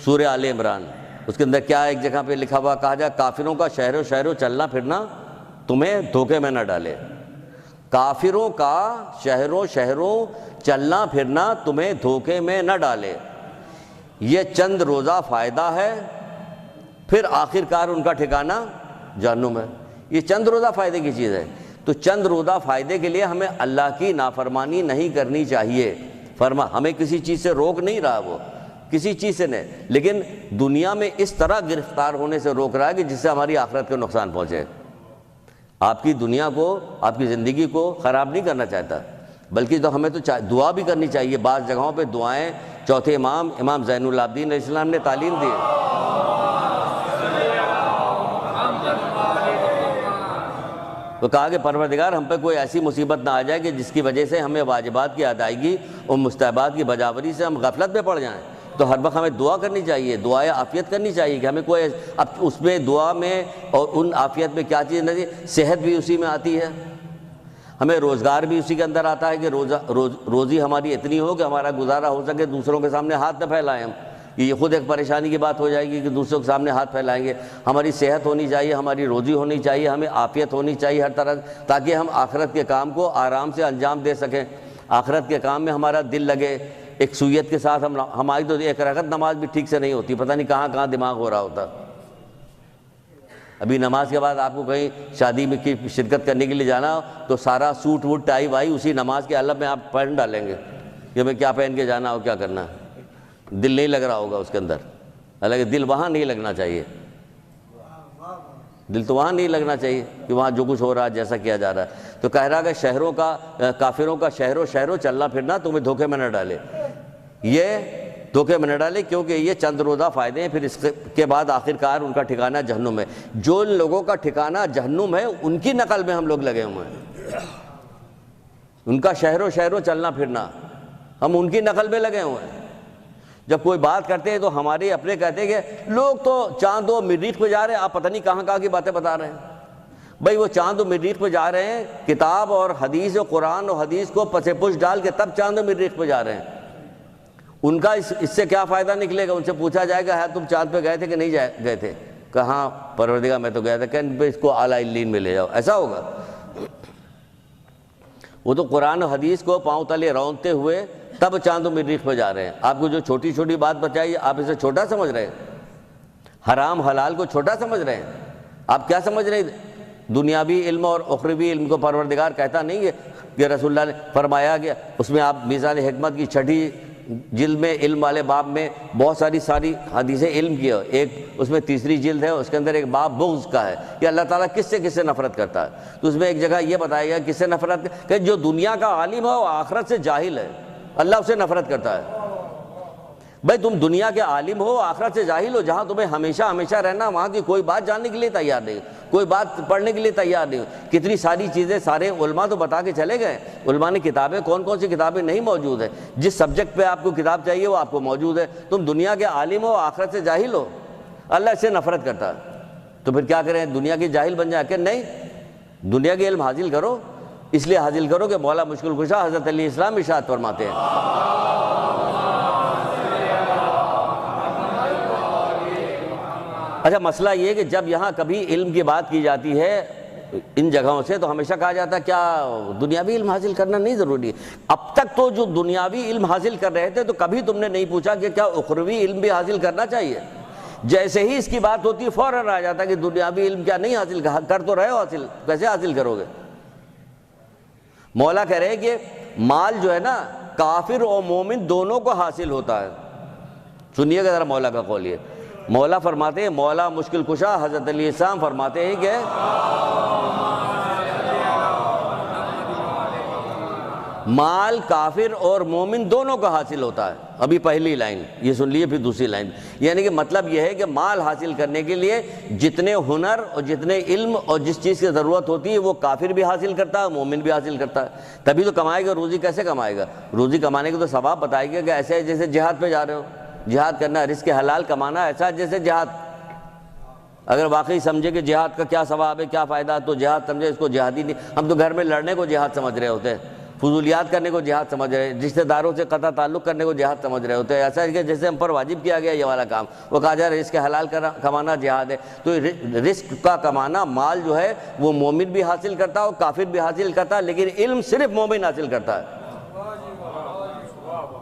سورہ آل عمران، اس کے اندر کیا ایک جگہ پہ لکھا ہوا، کہا جائے کافروں کا شہر و شہر و چلنا پھرنا تمہیں دھوکے میں نہ ڈالے، کافروں کا شہر و چلنا پھرنا تمہیں دھوکے میں نہ ڈالے، یہ چند روزہ فائدہ ہے، پھر آخرکار ان کا ٹھکانہ جہنم ہے۔ یہ چند روزہ فائدے کی چیز ہے، تو چند روزہ فائدے کے لیے ہمیں اللہ کی نافرمانی نہیں کرنی چاہیے۔ ہمیں کسی چیز سے روک نہیں رہا، وہ کسی چیز سے نہیں، لیکن دنیا میں اس طرح گرفتار ہونے سے روک رہا ہے کہ جس سے ہماری آخرت کو نقصان پہنچے۔ آپ کی دنیا کو، آپ کی زندگی کو خراب نہیں کرنا چاہتا، بلکہ تو ہمیں تو دعا بھی کرنی چاہیے۔ بعض جگہوں پہ دعائیں چوتھے امام زین العابدین علیہ السلام نے تعلیم دی ہے۔ تو کہا کہ پروردگار ہم پہ کوئی ایسی مصیبت نہ آ جائے کہ جس کی وجہ سے ہمیں واجبات کی ادائیگی اور مستحبات کی بجاوری سے ہم غفلت میں پڑ جائیں۔ تو ہر وقت ہمیں دعا کرنی چاہیے، دعائے عافیت کرنی چاہیے کہ ہمیں کوئی، اب اس میں دعا میں اور ان عافیت میں کیا چیز نہیں، صحت بھی اسی میں آتی ہے، ہمیں روزگار بھی اسی کے اندر آتا ہے کہ روزی ہماری اتنی ہو کہ ہمارا گزارا ہو سکے، دوسروں کے سامنے ہاتھ نہ پھیلائیں ہم، یہ خود ایک پریشانی کی بات ہو جائے گی کہ دوسروں کے سامنے ہاتھ پھیلائیں گے۔ ہماری صحت ہونی چاہیے، ہماری روزی ہونی چاہیے، ہمیں عافیت ہونی چاہیے ہر طرح، تاکہ ہم آخرت کے کام کو آرام سے انجام دے سکیں، آخرت کے کام میں ہمارا دل لگے۔ ایک سویت کے ساتھ ہماری تو ایک رکعت نماز بھی ٹھیک سے نہیں ہوتی، پتہ نہیں کہاں کہاں دماغ ہو رہا ہوتا۔ ابھی نماز کے بعد آپ کو کہیں شادی میں کی شرکت کرنے کے لیے جانا تو سارا سوٹ ووٹ ٹائی وائی اسی نماز کے علم میں آپ پہن ڈالیں گے کہ ہمیں کیا پہن کے جانا ہو، کیا کرنا ہے، دل نہیں لگ رہا ہوگا اس کے اندر، حالانکہ دل وہاں نہیں لگنا چاہیے، دل تو وہاں نہیں لگنا چاہیے کہ وہاں جو کچھ ہو رہا ہے جیسا کیا جا رہا ہے۔ تو کہہ رہا کہ کافروں کا شہر و چلنا پھرنا تمہیں دھوکے میں نہ ڈالے، یہ دھوکے میں نہ ڈالے، کیونکہ یہ چند روزہ فائدے ہیں، پھر اس کے بعد آخرکار ان کا ٹھکانہ جہنم ہے۔ جو ان لوگوں کا ٹھکانہ جہنم ہے ان کی نقل میں ہم لوگ لگے ہوئے ہیں، ان کا شہر و چلنا پھرنا ہم ان کی نقل میں لگے ہوئے ہیں۔ جب کوئی بات کرتے ہیں تو ہمارے اپنے کہتے ہیں کہ لوگ تو چاند و مریخ پہ جا رہے ہیں، آپ پتہ نہیں کہاں کی باتیں بتا رہے ہیں۔ بھائی وہ چاند و مریخ پہ جا رہے ہیں، کتاب اور حدیث و قرآن و حدیث کو پسے پش ڈال کے تب چاند و مریخ پہ جا رہے ہیں، ان کا اس سے کیا فائدہ نکلے گا؟ ان سے پوچھا جائے گا تم چاند پہ گئے تھے کہ نہیں گئے تھے؟ کہاں پروردگار میں تو گیا تھا، کہ اس کو اعلیٰ علیین میں لے جاؤ، ایسا ہوگا؟ وہ تو قرآن و حدیث کو پاؤں تلے رونتے ہوئے تب چاند و مریخ پہ جا رہے ہیں۔ آپ کو جو چھوٹی چھوٹی بات بتائی آپ اسے چھوٹا سمجھ رہے ہیں، حرام حلال کو چھوٹا سمجھ رہے ہیں۔ آپ کیا سمجھ رہے ہیں؟ دنیاوی علم اور اخروی علم کو پروردگار کہتا نہیں ہے کہ رسول اللہ نے فرمایا کہ اس میں آپ میزان حکمت کی 6 جلد میں علم والے باب میں بہت ساری حدیثیں علم کی ہے، ایک اس میں 3 جلد ہے، اس کے اندر ایک باب بغض کا ہے کہ اللہ تعالیٰ کس سے نفرت کرتا ہے، تو اس میں ایک جگہ یہ بتایا گیا کس سے نفرت، کہ جو دنیا کا عالم ہے وہ آخرت سے جاہل ہے، اللہ اسے نفرت کرتا ہے۔ بھائی تم دنیا کے عالم ہو، آخرت سے جاہل ہو، جہاں تمہیں ہمیشہ رہنا، وہاں کی کوئی بات جاننے کے لیے تیار نہیں، کوئی بات پڑھنے کے لیے تیار نہیں۔ کتنی ساری چیزیں سارے علماء تو بتا کے چلے گئے، علماء نے کتابیں کون سی کتابیں نہیں موجود ہیں، جس سبجیکٹ پہ آپ کو کتاب چاہیے وہ آپ کو موجود ہے۔ تم دنیا کے عالم ہو، آخرت سے جاہل ہو، اللہ اس سے نفرت کرتا ہے، تو پھر کیا کریں؟ دنیا کے جاہل بن جائیں؟ کہ نہیں، دنیا کے علم حاصل کرو، اس لیے حاصل کرو کہ مولا مشکل کشا حضرت علیہ السلام ارشاد فرماتے ہیں۔ اچھا مسئلہ یہ کہ جب یہاں کبھی علم کی بات کی جاتی ہے ان جگہوں سے تو ہمیشہ کہا جاتا ہے کیا دنیاوی علم حاصل کرنا نہیں ضروری ہے؟ اب تک تو جو دنیاوی علم حاصل کر رہے تھے تو کبھی تم نے نہیں پوچھا کہ کیا اخروی علم بھی حاصل کرنا چاہیے؟ جیسے ہی اس کی بات ہوتی ہے فوراً آ جاتا ہے کہ دنیاوی علم کیا نہیں حاصل کر تو رہے ہو، حاصل کیسے حاصل کرو گے؟ مولا کہہ رہے ہیں کہ مال جو ہے نا کافر اور مومن دونوں کو حاصل ہوتا ہے۔ سنیے گا ذرا مولا کا قول، یہ مولا فرماتے ہیں، مولا مشکل کشا حضرت علیہ السلام فرماتے ہیں کہ مال کافر اور مومن دونوں کا حاصل ہوتا ہے. ابھی پہلی لائن یہ سن لیے, پھر دوسری لائن, یعنی کہ مطلب یہ ہے کہ مال حاصل کرنے کے لیے جتنے ہنر اور جتنے علم اور جس چیز کی ضرورت ہوتی ہے وہ کافر بھی حاصل کرتا ہے, مومن بھی حاصل کرتا ہے. تبھی تو کمائے گا. روزی کیسے کمائے گا؟ روزی کمانے کے تو ثواب بتائے گا کہ ایسے ہے جیسے جہاد پہ جا رہے ہو. جہاد کرنا, رزق حلال کمانا ایسا ہے جیسے جہاد. اگر واقعی سمجھے کہ جہاد کا کیا ثواب ہے, کیا فائدہ, تو جہاد سمجھے اس کو جہادی نہیں. ہم تو گھر میں لڑنے کو جہاد سمجھ رہے ہوتے ہیں, فضولیات کرنے کو جہاد سمجھ رہے ہیں, رشتہ داروں سے قطع تعلق کرنے کو جہاد سمجھ رہے ہوتے ہیں. ایسا ہے کہ جیسے ہم پر واجب کیا گیا یہ والا کام, وہ کہا جا رہا ہے رزق حلال کمانا جہاد ہے. تو رزق کا کمانا, مال جو ہے وہ مومن بھی حاصل کرتا ہے اور کافر بھی حاصل کرتا ہے, لیکن علم صرف مومن حاصل کرتا ہے.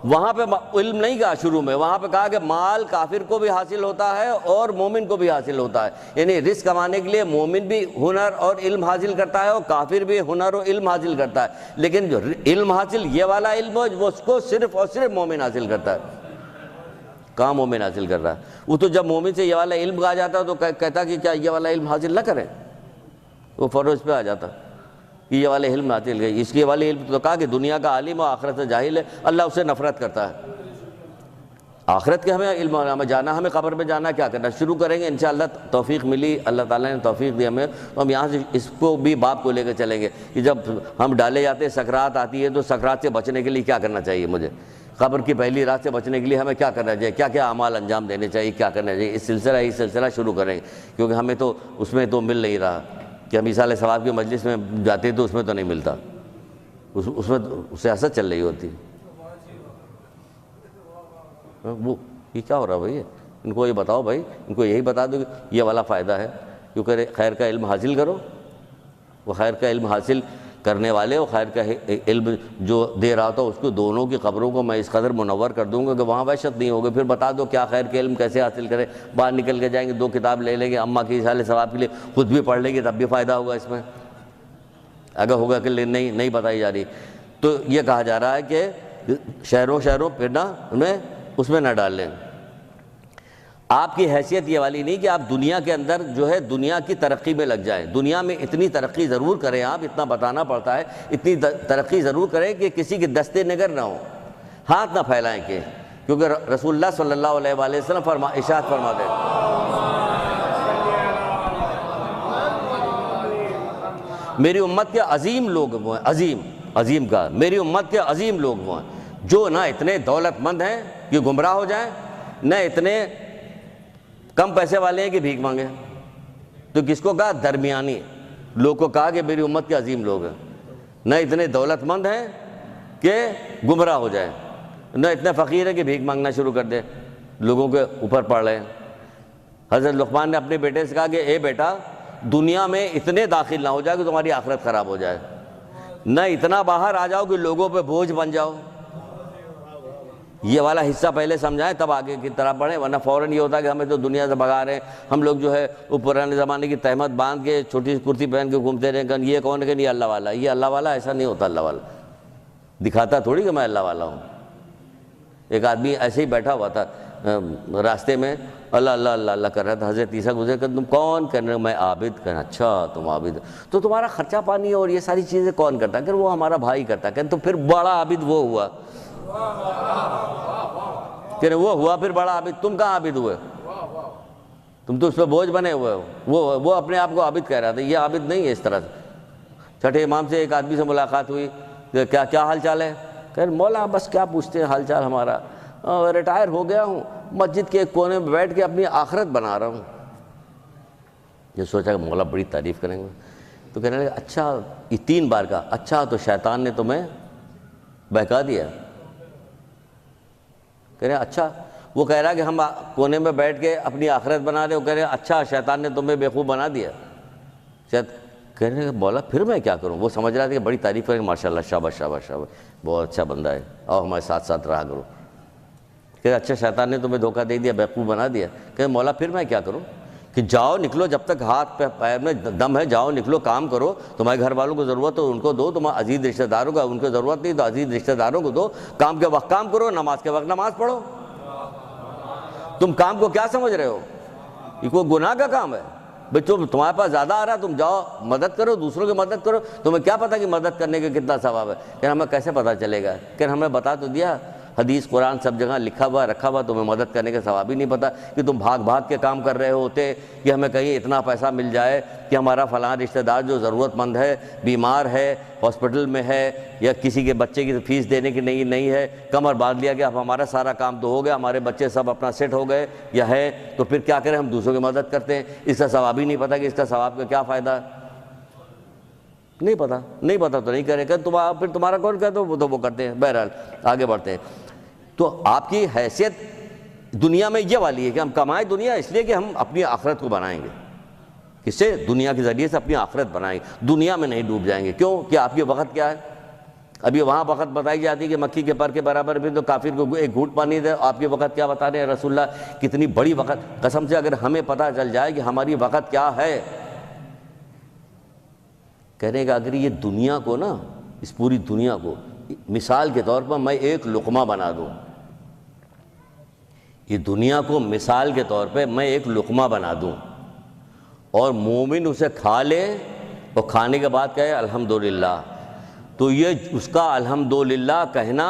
وہاں پہ علم نہیں کہا شروع میں, وہاں پہ کہا کہ مال کافر کو بھی حاصل ہوتا ہے اور مومن کو بھی حاصل ہوتا ہے. یعنی رزق کمانے کے لیے مومن بھی ہنر اور علم حاصل کرتا ہے اور کافر بھی ہنر اور علم حاصل کرتا ہے, لیکن جو علم حاصل یہ والا علم ہے وہ اس کو صرف اور صرف مومن حاصل کرتا ہے. کہاں مومن حاصل کر رہا ہے؟ وہ تو جب مومن سے یہ والا علم کہا جاتا ہے تو کہتا کہ کیا یہ والا علم حاصل نہ کریں, وہ فوراً پہ آ جاتا یہ والے علم حاصل گئے. اس کے والے علم تو کہا کہ دنیا کا عالم و آخرت سے جاہل ہے, اللہ اسے نفرت کرتا ہے. آخرت کے ہمیں علم ہمیں جانا, ہمیں قبر میں جانا, کیا کرنا شروع کریں گے انشاءاللہ. توفیق ملی, اللہ تعالیٰ نے توفیق دی ہمیں, تو ہم یہاں سے اس کو بھی باب کو لے کے چلیں گے کہ جب ہم ڈالے جاتے ہیں, سکرات آتی ہے, تو سکرات سے بچنے کے لیے کیا کرنا چاہیے مجھے, قبر کی پہلی رات سے بچنے کے لیے ہمیں کیا کرنا چاہیے, کیا کیا اعمال انجام دینے چاہیے, کیا کرنا چاہیے. اس سلسلہ شروع کریں گے, کیونکہ ہمیں تو اس میں تو مل نہیں رہا کہ ہم ایصال ثواب کی مجلس میں جاتے ہیں تو اس میں تو نہیں ملتا, اس میں سیاست چل رہی ہوتی. وہ یہ کیا ہو رہا بھائی, ان کو یہ بتاؤ بھائی, ان کو یہی بتا دو کہ یہ والا فائدہ ہے, کیونکہ خیر کا علم حاصل کرو. وہ خیر کا علم حاصل کرنے والے اور خیر کا علم جو دے رہا تھا اس کو دونوں کی قبروں کو میں اس قدر منور کر دوں گا کہ وہاں وحشت نہیں ہوگی. پھر بتا دو کیا خیر کے علم کیسے حاصل کرے, باہر نکل کے جائیں گے, 2 کتاب لے لیں گے, اماں کی ایصال ثواب کے لیے خود بھی پڑھ لیں گے, تب بھی فائدہ ہوگا اس میں, اگر ہوگا کہ نہیں بتائی جا رہی. تو یہ کہا جا رہا ہے کہ شہروں پھرنا اس میں نہ ڈال لیں. آپ کی حیثیت یہ والی نہیں کہ آپ دنیا کے اندر جو ہے دنیا کی ترقی میں لگ جائیں. دنیا میں اتنی ترقی ضرور کریں, آپ اتنا بتانا پڑتا ہے, اتنی ترقی ضرور کریں کہ کسی کے دستے نگر نہ ہو, ہاتھ نہ پھیلائیں کہ, کیونکہ رسول اللہ صلی اللہ علیہ وآلہ وسلم ارشاد فرماتے ہیں میری امت کے عظیم لوگ وہ ہیں, عظیم کا میری امت کے عظیم لوگ وہ ہیں جو نہ اتنے دولت مند ہیں کہ گمراہ ہو جائیں, نہ اتنے کم پیسے والے ہیں کہ بھیک مانگے. تو کس کو کہا؟ درمیانی لوگ کو کہا کہ میری امت کے عظیم لوگ ہیں. نہ اتنے دولت مند ہیں کہ گمراہ ہو جائیں, نہ اتنے فقیر ہیں کہ بھیک مانگنا شروع کر دے, لوگوں کے اوپر پڑ رہے ہیں. حضرت لقمان نے اپنے بیٹے سے کہا کہ اے بیٹا, دنیا میں اتنے داخل نہ ہو جائے کہ تمہاری آخرت خراب ہو جائے, نہ اتنا باہر آ جاؤ کہ لوگوں پہ بوجھ بن جاؤ. یہ والا حصہ پہلے سمجھائیں تب آگے کی طرح بڑھیں, ورنہ فوراً یہ ہوتا ہے کہ ہمیں تو دنیا سے بھگا رہے ہیں. ہم لوگ جو ہے وہ پرانے زمانے کی تہمت باندھ کے چھوٹی کرتی پہن کے گھومتے رہے, کہ یہ کون ہے کہ نہیں اللہ والا. یہ اللہ والا ایسا نہیں ہوتا, اللہ والا دکھاتا تھوڑی کہ میں اللہ والا ہوں. ایک آدمی ایسے ہی بیٹھا ہوا تھا راستے میں, اللہ اللہ اللہ اللہ کر رہا تھا. حضرت عیسیٰ گزرے کہ تم کون کہنے رہے, میں عابد. کہنا اچھا تم عابد, تو تمہارا خرچہ پانی اور یہ ساری چیزیں کون کرتا ہے؟ کہ وہ ہمارا بھائی کرتا ہے. کہ تو پھر بڑا عابد وہ ہوا, کہ وہ ہوا پھر بڑا عابد. تم کہاں عابد ہوئے؟ تم تو اس پہ بوجھ بنے ہوئے ہو. وہ اپنے آپ کو عابد کہہ رہا تھا, یہ عابد نہیں ہے اس طرح سے. چھٹے امام سے ایک آدمی سے ملاقات ہوئی, کیا حال چال ہے؟ کہ مولا بس کیا پوچھتے ہیں حال چال ہمارا, ریٹائر ہو گیا ہوں, مسجد کے ایک کونے میں بیٹھ کے اپنی آخرت بنا رہا ہوں. یہ سوچا کہ مولا بڑی تعریف کریں گے, تو کہنے لگے اچھا, یہ 3 بار کا اچھا, تو شیطان نے تمہیں بہکا دیا. کہہ رہے اچھا, وہ کہہ رہا کہ ہم کونے میں بیٹھ کے اپنی آخرت بنا رہے, وہ کہہ رہے اچھا شیطان نے تمہیں بیوقوف بنا دیا. کہہ رہے کہ مولا پھر میں کیا کروں؟ وہ سمجھ رہا تھا کہ بڑی تعریف کریں, ماشاء اللہ شاباش شاباش شاباش, بہت اچھا بندہ ہے, اور ہمارے ساتھ ساتھ رہا کرو. کہ اچھا شیطان نے تمہیں دھوکہ دے دیا, بیوقوف بنا دیا. کہ مولا پھر میں کیا کروں؟ کہ جاؤ نکلو, جب تک ہاتھ پہ پیر میں دم ہے جاؤ نکلو, کام کرو. تمہارے گھر والوں کو ضرورت ہو ان کو دو, تمہارے عزیز رشتہ داروں کا ان کو ضرورت نہیں تو عزیز رشتہ داروں کو دو. کام کے وقت کام کرو, نماز کے وقت نماز پڑھو. تم کام کو کیا سمجھ رہے ہو؟ یہ کوئی گناہ کا کام ہے؟ بھئی تمہارے پاس زیادہ آ رہا ہے، تم جاؤ مدد کرو، دوسروں کی مدد کرو، تمہیں کیا پتہ کہ مدد کرنے کے کتنا ثواب ہے؟ کہ ہمیں کیسے پتہ چلے گا؟ کہ ہمیں بتا تو دیا، حدیث قرآن سب جگہ لکھا ہوا رکھا ہوا، تمہیں مدد کرنے کا ثواب ہی نہیں پتہ کہ تم بھاگ بھاگ کے کام کر رہے ہوتے کہ ہمیں کہیں اتنا پیسہ مل جائے کہ ہمارا فلاں رشتہ دار جو ضرورت مند ہے، بیمار ہے، ہاسپٹل میں ہے، یا کسی کے بچے کی فیس دینے کی نہیں ہے، کمر باندھ لیا کہ اب ہمارا سارا کام تو ہو گیا، ہمارے بچے سب اپنا سیٹ ہو گئے یا ہے، تو پھر کیا کریں؟ ہم دوسروں کی مدد کرتے ہیں، اس کا ثواب ہی نہیں پتہ کہ اس کا ثواب کا کیا فائدہ ہے، نہیں پتہ تو نہیں کرے، کہ پھر تمہارا کون کہتا ہے؟ وہ تو وہ کرتے ہیں۔ بہرحال آگے بڑھتے ہیں۔ تو آپ کی حیثیت دنیا میں یہ والی ہے کہ ہم کمائیں دنیا اس لیے کہ ہم اپنی آخرت کو بنائیں گے، کس سے؟ دنیا کے ذریعے سے اپنی آخرت بنائیں گے، دنیا میں نہیں ڈوب جائیں گے۔ کیوں کہ آپ کی وقت کیا ہے؟ ابھی وہاں وقت بتائی جاتی ہے کہ مکھی کے پر کے برابر بھی، تو کافر کو ایک گھونٹ پانی دے، آپ کی وقت کیا بتا رہے ہیں رسول اللہ؟ کتنی بڑی وقت! قسم سے اگر ہمیں پتہ چل جائے کہ ہماری وقت کیا ہے، کہنے کا اگر یہ دنیا کو نا، اس پوری دنیا کو مثال کے طور پر میں ایک لقمہ بنا دوں، یہ دنیا کو مثال کے طور پہ میں ایک لقمہ بنا دوں اور مومن اسے کھا لے اور کھانے کے بعد کہے الحمدللہ، تو یہ اس کا الحمدللہ کہنا،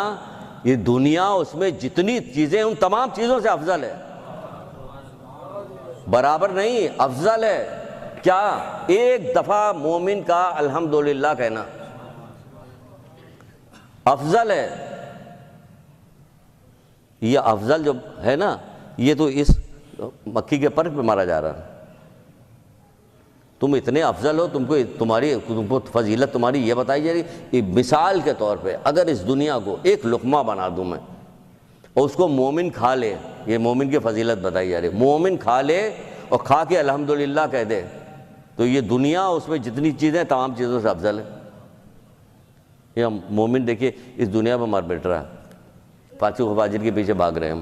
یہ دنیا اس میں جتنی چیزیں ان تمام چیزوں سے افضل ہے، برابر نہیں، افضل ہے۔ کیا؟ ایک دفعہ مومن کا الحمدللہ کہنا افضل ہے۔ یہ افضل جو ہے نا، یہ تو اس مکھی کے پر پہ مارا جا رہا ہے۔ تم اتنے افضل ہو، تم کو فضیلت تمہاری یہ بتائی جا رہی، مثال کے طور پہ اگر اس دنیا کو ایک لقمہ بنا دوں میں اور اس کو مومن کھا لے، یہ مومن کی فضیلت بتائی جا رہی، مومن کھا لے اور کھا کے الحمدللہ کہہ دے، تو یہ دنیا اس میں جتنی چیزیں تمام چیزوں سے افضل ہے۔ یہ مومن دیکھیے اس دنیا میں مر بیٹھ رہا ہے، فاسق و فاجر کے پیچھے بھاگ رہے ہیں ہم،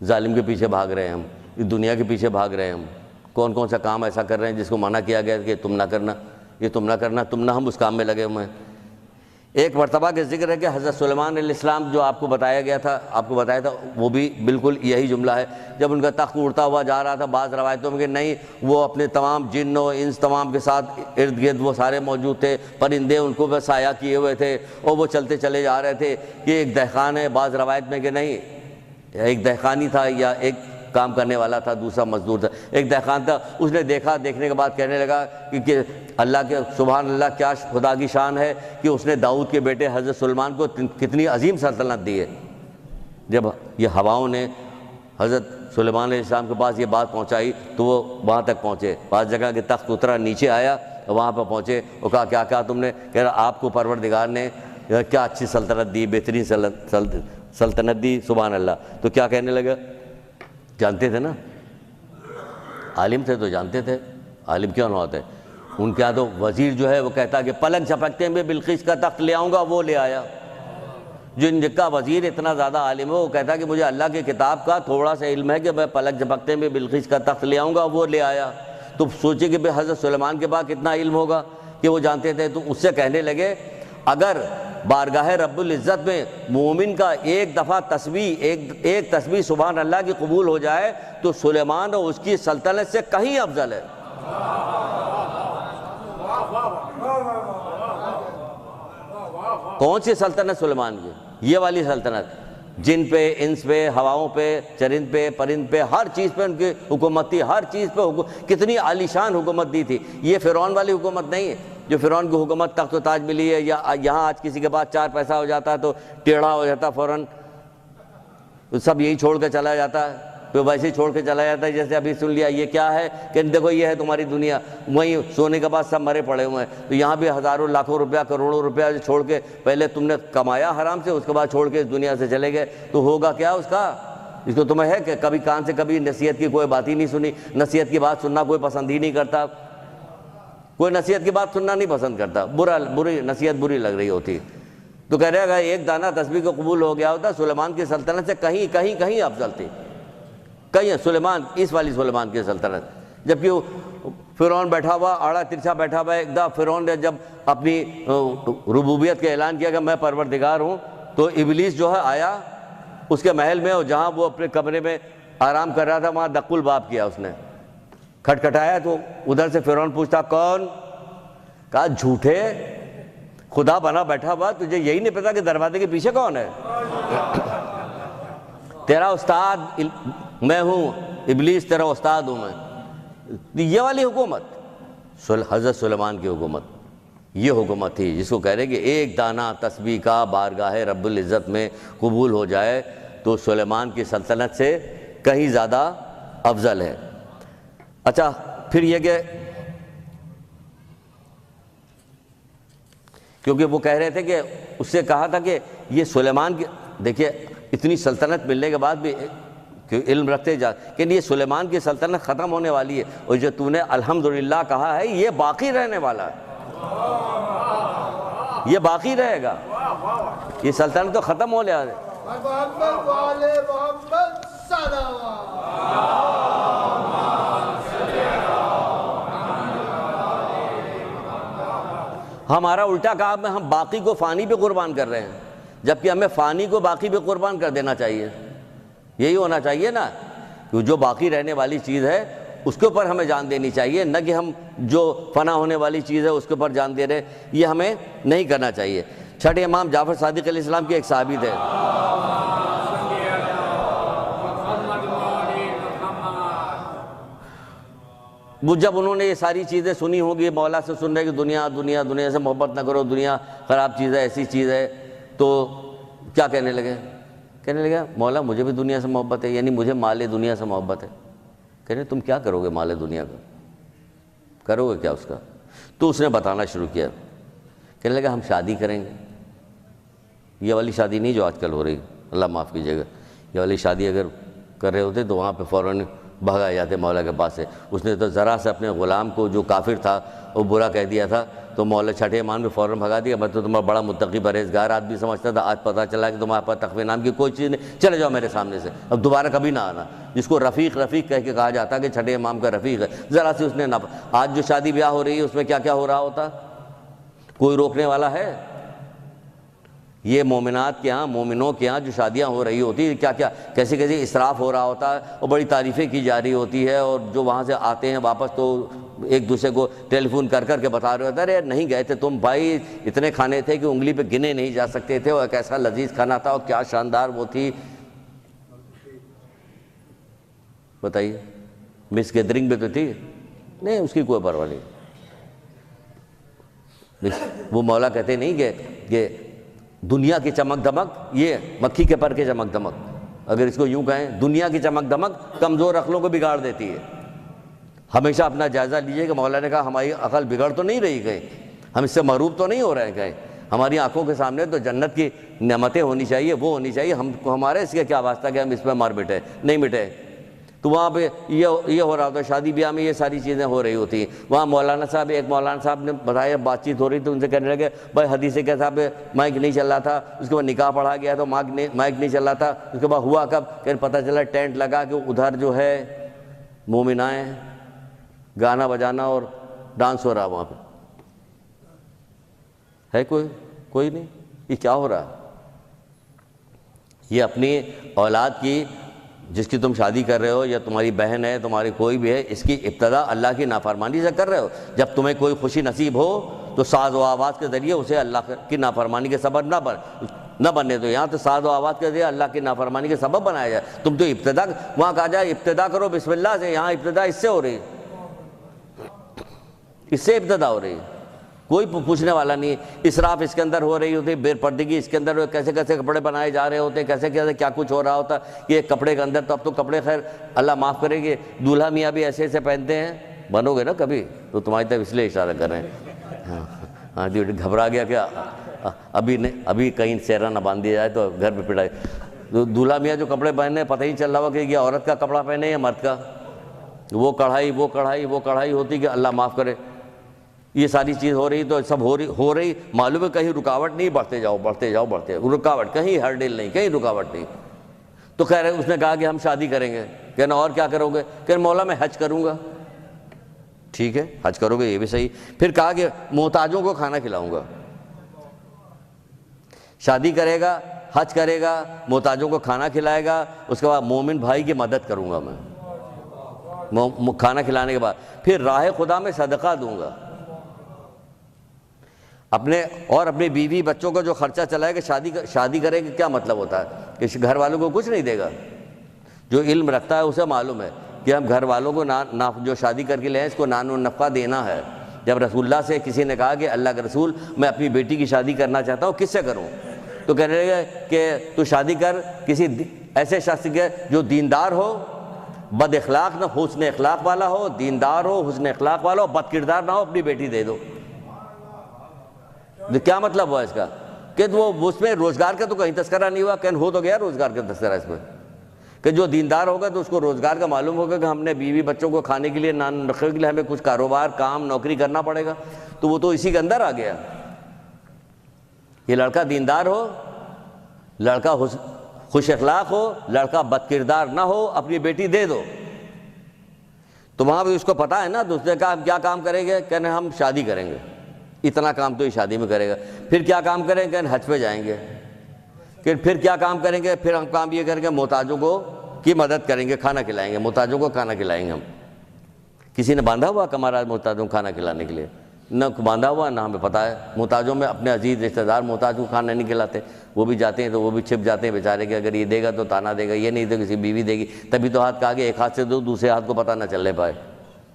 ظالم کے پیچھے بھاگ رہے ہیں ہم، اس دنیا کے پیچھے بھاگ رہے ہیں ہم، کون کون سا کام ایسا کر رہے ہیں جس کو منع کیا گیا کہ تم نہ کرنا، یہ تم نہ کرنا، تم نہ، ہم اس کام میں لگے ہوئے ہیں۔ ایک مرتبہ کے ذکر ہے کہ حضرت سلیمان علیہ السلام جو آپ کو بتایا گیا تھا، آپ کو بتایا تھا، وہ بھی بالکل یہی جملہ ہے۔ جب ان کا تخت اڑتا ہوا جا رہا تھا، بعض روایتوں میں کہ نہیں، وہ اپنے تمام جن و انس تمام کے ساتھ ارد گرد وہ سارے موجود تھے، پرندے ان کو بس سایہ کیے ہوئے تھے اور وہ چلتے چلے جا رہے تھے۔ یہ ایک دہقان ہے، بعض روایت میں کہ نہیں، ایک دہقانی تھا یا ایک کام کرنے والا تھا، دوسرا مزدور تھا، ایک دہقان تھا، اس نے دیکھا، دیکھنے کے بعد کہنے لگا کہ اللہ کے سبحان اللہ، کیا خدا کی شان ہے کہ اس نے داؤد کے بیٹے حضرت سلیمان کو کتنی عظیم سلطنت دی ہے۔ جب یہ ہواؤں نے حضرت سلیمان علیہ السلام کے پاس یہ بات پہنچائی تو وہ وہاں تک پہنچے، بعض جگہ کے تخت اترا، نیچے آیا، وہاں پہ پہنچے اور کہا کیا کہا تم نے؟ کہہ رہا آپ کو پروردگار نے کیا اچھی سلطنت دی، بہترین سلطنت دی، سبحان اللہ۔ تو کیا کہنے لگا؟ جانتے تھے نا، عالم تھے تو جانتے تھے، عالم کیوں نہ ہوتے؟ ان کے یہاں تو وزیر جو ہے وہ کہتا کہ پلک جھپکتے میں بلقیس کا تخت لے آؤں گا، وہ لے آیا۔ جن کا وزیر اتنا زیادہ عالم ہے وہ کہتا کہ مجھے اللہ کی کتاب کا تھوڑا سا علم ہے کہ میں پلک جھپکتے میں بلقیس کا تخت لے آؤں گا، وہ لے آیا۔ تو سوچے کہ حضرت سلیمان کے پاس کتنا علم ہوگا کہ وہ جانتے تھے۔ تو اس سے کہنے لگے اگر بارگاہ رب العزت میں مومن کا ایک دفعہ تسبیح، ایک تسبیح سبحان اللہ کی قبول ہو جائے تو سلیمان اور اس کی سلطنت سے کہیں افضل ہے۔ کون سی سلطنت سلیمان کی؟ یہ والی سلطنت، جن پہ، انس پہ، ہواؤں پہ، چرند پہ، پرند پہ، ہر چیز پہ ان کی حکومت تھی، ہر چیز پہ کتنی عالیشان حکومت دی تھی۔ یہ فرعون والی حکومت نہیں ہے، جو فرعون کی حکومت تخت و تاج ملی ہے، یا یہاں آج کسی کے پاس 4 پیسہ ہو جاتا ہے تو ٹیڑھا ہو جاتا فوراً، سب یہی چھوڑ کے چلا جاتا ہے، پھر ویسے ہی چھوڑ کے چلا جاتا ہے۔ جیسے ابھی سن لیا یہ کیا ہے کہ دیکھو یہ ہے تمہاری دنیا، وہیں سونے کے بعد سب مرے پڑے ہوئے ہیں۔ تو یہاں بھی ہزاروں لاکھوں روپیہ، کروڑوں روپیہ چھوڑ کے، پہلے تم نے کمایا حرام سے، اس کے بعد چھوڑ کے اس دنیا سے چلے گئے، تو ہوگا کیا اس کا؟ اس کو تمہیں ہے کہ کبھی کان سے کبھی نصیحت کی کوئی بات ہی نہیں سنی، نصیحت کی بات سننا کوئی پسند ہی نہیں کرتا، کوئی نصیحت کی بات سننا نہیں پسند کرتا، بری نصیحت بری لگ رہی ہوتی۔ تو کہہ رہے گا ایک دانہ تسبیح کو قبول ہو گیا ہوتا، سلیمان کی سلطنت سے کہیں کہیں کہیں افضل تھی، کہیں سلیمان، اس والی سلیمان کی سلطنت۔ جبکہ فرعون بیٹھا ہوا، آڑا ترچھا بیٹھا ہوا، ایک دفعہ فرعون نے جب اپنی ربوبیت کا اعلان کیا کہ میں پروردگار ہوں، تو ابلیس جو ہے آیا اس کے محل میں، اور جہاں وہ اپنے کمرے میں آرام کر رہا تھا وہاں دق الباب کیا، اس نے کھٹکھٹایا تو ادھر سے فرعون پوچھتا کون؟ کہا جھوٹے، خدا بنا بیٹھا ہوا، تجھے یہی نہیں پتا کہ دروازے کے پیچھے کون ہے؟ تیرا استاد میں ہوں، ابلیس تیرا استاد ہوں میں۔ یہ والی حکومت حضرت سلیمان کی حکومت، یہ حکومت تھی جس کو کہہ رہے کہ ایک دانہ تسبیح کا بارگاہ رب العزت میں قبول ہو جائے تو سلیمان کی سلطنت سے کہیں زیادہ افضل ہے۔ اچھا پھر یہ کہ کیونکہ وہ کہہ رہے تھے کہ اس سے کہا تھا کہ یہ سلیمان کی، دیکھیے اتنی سلطنت ملنے کے بعد بھی کہ علم رکھتے جا کہ یہ سلیمان کی سلطنت ختم ہونے والی ہے، اور جو تو نے الحمدللہ کہا ہے یہ باقی رہنے والا ہے، یہ باقی رہے گا، یہ سلطنت تو ختم ہو لیا ہے۔ ہمارا الٹا کام ہے، ہم باقی کو فانی پہ قربان کر رہے ہیں، جبکہ ہمیں فانی کو باقی پہ قربان کر دینا چاہیے۔ یہی ہونا چاہیے نا، کہ جو باقی رہنے والی چیز ہے اس کے اوپر ہمیں جان دینی چاہیے، نہ کہ ہم جو فنا ہونے والی چیز ہے اس کے اوپر جان دے رہے، یہ ہمیں نہیں کرنا چاہیے۔ چھٹے امام جعفر صادق علیہ السلام کے ایک صحابی تھے، وہ جب انہوں نے یہ ساری چیزیں سنی ہوگی، مولا سے سن رہے کہ دنیا دنیا دنیا سے محبت نہ کرو، دنیا خراب چیز ہے، ایسی چیز ہے، تو کیا کہنے لگے؟ کہنے لگا مولا مجھے بھی دنیا سے محبت ہے، یعنی مجھے مال دنیا سے محبت ہے۔ کہنے تم کیا کرو گے مال دنیا کا، کرو گے کیا اس کا؟ تو اس نے بتانا شروع کیا، کہنے لگا ہم شادی کریں گے، یہ والی شادی نہیں جو آج کل ہو رہی، اللہ معاف کیجیے گا، یہ والی شادی اگر کر رہے ہوتے تو وہاں پہ فوراً بھگا جاتے مولا کے پاس سے۔ اس نے تو ذرا سے اپنے غلام کو جو کافر تھا وہ برا کہہ دیا تھا تو مولا چھٹے امام نے فوراً بھگا دیا۔ میں تو تمہارا بڑا متقی پرہیزگار آدمی سمجھتا تھا، آج پتہ چلا کہ تمہارے پاس تقوی نام کی کوئی چیز نہیں، چلے جاؤ میرے سامنے سے، اب دوبارہ کبھی نہ آنا۔ جس کو رفیق رفیق کہہ کے کہا جاتا کہ چھٹے امام کا رفیق ہے، ذرا سے اس نے نہ۔ آج جو شادی بیاہ ہو رہی ہے اس میں کیا کیا ہو رہا ہوتا، کوئی روکنے والا ہے؟ یہ مومنات کے ہاں، مومنوں کے ہاں جو شادیاں ہو رہی ہوتی کیا کیا کیسے کیسے اسراف ہو رہا ہوتا ہے، اور بڑی تعریفیں کی جا رہی ہوتی ہے، اور جو وہاں سے آتے ہیں واپس تو ایک دوسرے کو ٹیلی فون کر کر کے بتا رہے ہوتا ہے ارے نہیں گئے تھے تم بھائی، اتنے کھانے تھے کہ انگلی پہ گنے نہیں جا سکتے تھے، اور کیسا لذیذ کھانا تھا اور کیا شاندار وہ تھی۔ بتائیے مس گیدرنگ بھی تو تھی، نہیں اس کی کوئی پرواہ نہیں۔ وہ مولا کہتے نہیں کہ دنیا کی چمک دمک یہ مکھی کے پر کے چمک دمک، اگر اس کو یوں کہیں دنیا کی چمک دمک کمزور عقلوں کو بگاڑ دیتی ہے۔ ہمیشہ اپنا جائزہ لیجئے کہ مولا نے کہا ہماری عقل بگڑ تو نہیں رہی کہیں، ہم اس سے محروب تو نہیں ہو رہے ہیں کہیں، ہماری آنکھوں کے سامنے تو جنت کی نعمتیں ہونی چاہیے، وہ ہونی چاہیے، ہم کو ہمارے اس کے کیا واسطہ کہ ہم اس پہ مار مٹے، نہیں مٹے۔ تو وہاں پہ یہ ہو رہا ہوتا ہے، شادی بیاہ میں یہ ساری چیزیں ہو رہی ہوتی ہیں۔ وہاں مولانا صاحب، ایک مولانا صاحب نے بتایا، بات چیت ہو رہی تو ان سے کہنے لگے بھائی حدیث کے صاحب مائک نہیں چل رہا تھا، اس کے بعد نکاح پڑھا گیا تو مائک نہیں چل رہا تھا، اس کے بعد ہوا کب کہ پتہ چلا ٹینٹ لگا کہ ادھر جو ہے مومنائیں گانا بجانا اور ڈانس ہو رہا وہاں پہ ہے، کوئی نہیں، یہ کیا ہو رہا ہے؟ یہ اپنی اولاد کی جس کی تم شادی کر رہے ہو یا تمہاری بہن ہے، تمہاری کوئی بھی ہے، اس کی ابتدا اللہ کی نافرمانی سے کر رہے ہو۔ جب تمہیں کوئی خوشی نصیب ہو تو ساز و آواز کے ذریعے اسے اللہ کی نافرمانی کے سبب نہ بننے دو۔ یہاں تو ساز و آواز کے ذریعے اللہ کی نافرمانی کے سبب بنایا جائے۔ تم تو ابتدا، وہاں کہا جائے ابتدا کرو بسم اللہ سے، یہاں ابتدا اس سے ہو رہی ہے، اس سے ابتدا ہو رہی ہے، کوئی پوچھنے والا نہیں۔ اسراف اس کے اندر ہو رہی ہوتی، بے پردگی اس کے اندر، کیسے کیسے کپڑے بنائے جا رہے ہوتے، کیسے کیسے کیا کچھ ہو رہا ہوتا۔ یہ کپڑے کے اندر تو اب تو کپڑے خیر اللہ معاف کرے گی، دولہا میاں بھی ایسے ایسے پہنتے ہیں، بنو گے نا کبھی تو تمہاری طرف اس لیے اشارہ کر رہے ہیں۔ ہاں جی، گھبرا گیا کہ ابھی کہیں سیرا نہ باندھ دیا جائے تو گھر پہ پٹائی۔ دولہا میاں جو کپڑے پہنے پتہ ہی چل رہا ہوا کہ یہ عورت کا کپڑا پہنے یا مرد کا، وہ کڑھائی ہوتی کہ اللہ معاف کرے۔ یہ ساری چیز ہو رہی تو سب ہو رہی معلوم ہے کہیں رکاوٹ نہیں، بڑھتے جاؤ رکاوٹ کہیں ہرڈل نہیں، کہیں رکاوٹ نہیں۔ تو خیر اس نے کہا کہ ہم شادی کریں گے، کہنا اور کیا کرو گے؟ کہ مولا میں حج کروں گا۔ ٹھیک ہے حج کرو گے، یہ بھی صحیح۔ پھر کہا کہ محتاجوں کو کھانا کھلاؤں گا۔ شادی کرے گا، حج کرے گا، محتاجوں کو کھانا کھلائے گا، اس کے بعد مومن بھائی کی مدد کروں گا میں۔ کھانا کھلانے کے بعد پھر راہ خدا میں صدقہ دوں گا. اپنی بیوی بچوں کا جو خرچہ چلائے گا شادی کرے گا, کیا مطلب ہوتا ہے کہ گھر والوں کو کچھ نہیں دے گا؟ جو علم رکھتا ہے اسے معلوم ہے کہ ہم گھر والوں کو جو شادی کر کے لے ہیں اس کو نان و نفقہ دینا ہے. جب رسول اللہ سے کسی نے کہا کہ اللہ کے رسول میں اپنی بیٹی کی شادی کرنا چاہتا ہوں, کس سے کروں؟ تو کہنے لگے کہ تو شادی کر کسی ایسے شخص کے جو دیندار ہو, بد اخلاق نہ, حسن اخلاق والا ہو, دیندار ہو, حسن اخلاق والا ہو, بد کردار نہ ہو, اپنی بیٹی دے دو. کیا مطلب ہوا اس کا کہ وہ اس میں روزگار کا تو کہیں تذکرہ نہیں ہوا. ہو تو گیا روزگار کا تذکرہ اس میں کہ جو دیندار ہوگا تو اس کو روزگار کا معلوم ہوگا کہ ہم نے بیوی بچوں کو کھانے کے لیے نان رکھنے کے لیے ہمیں کچھ کاروبار کام نوکری کرنا پڑے گا, تو وہ تو اسی کے اندر آ گیا. یہ لڑکا دیندار ہو, لڑکا خوش اخلاق ہو, لڑکا بد کردار نہ ہو, اپنی بیٹی دے دو. تو وہاں بھی اس کو پتا ہے نا, دوسرے کا کیا کام کریں گے, کہنے ہم شادی کریں گے, اتنا کام تو یہ شادی میں کرے گا. پھر کیا کام کریں گے, کہنے حج پہ جائیں گے. پھر کیا کام کریں گے, پھر ہم کام یہ کریں گے محتاجوں کو کی مدد کریں گے, کھانا کھلائیں گے, محتاجوں کو کھانا کھلائیں گے. ہم کسی نے باندھا ہوا کمرہ محتاجوں کو کھانا کھلانے کے لیے؟ نہ باندھا ہوا, نہ ہمیں پتہ ہے. محتاجوں میں اپنے عزیز رشتہ دار محتاج کو کھانا نہیں کھلاتے, وہ بھی جاتے ہیں تو وہ بھی چھپ جاتے ہیں بیچارے کہ اگر یہ دے گا تو تانا دے گا, یہ نہیں تو کسی بیوی دے گی, تبھی تو ہاتھ کا آگے ایک ہاتھ سے دو, دوسرے ہاتھ کو پتہ نہ چلنے پائے.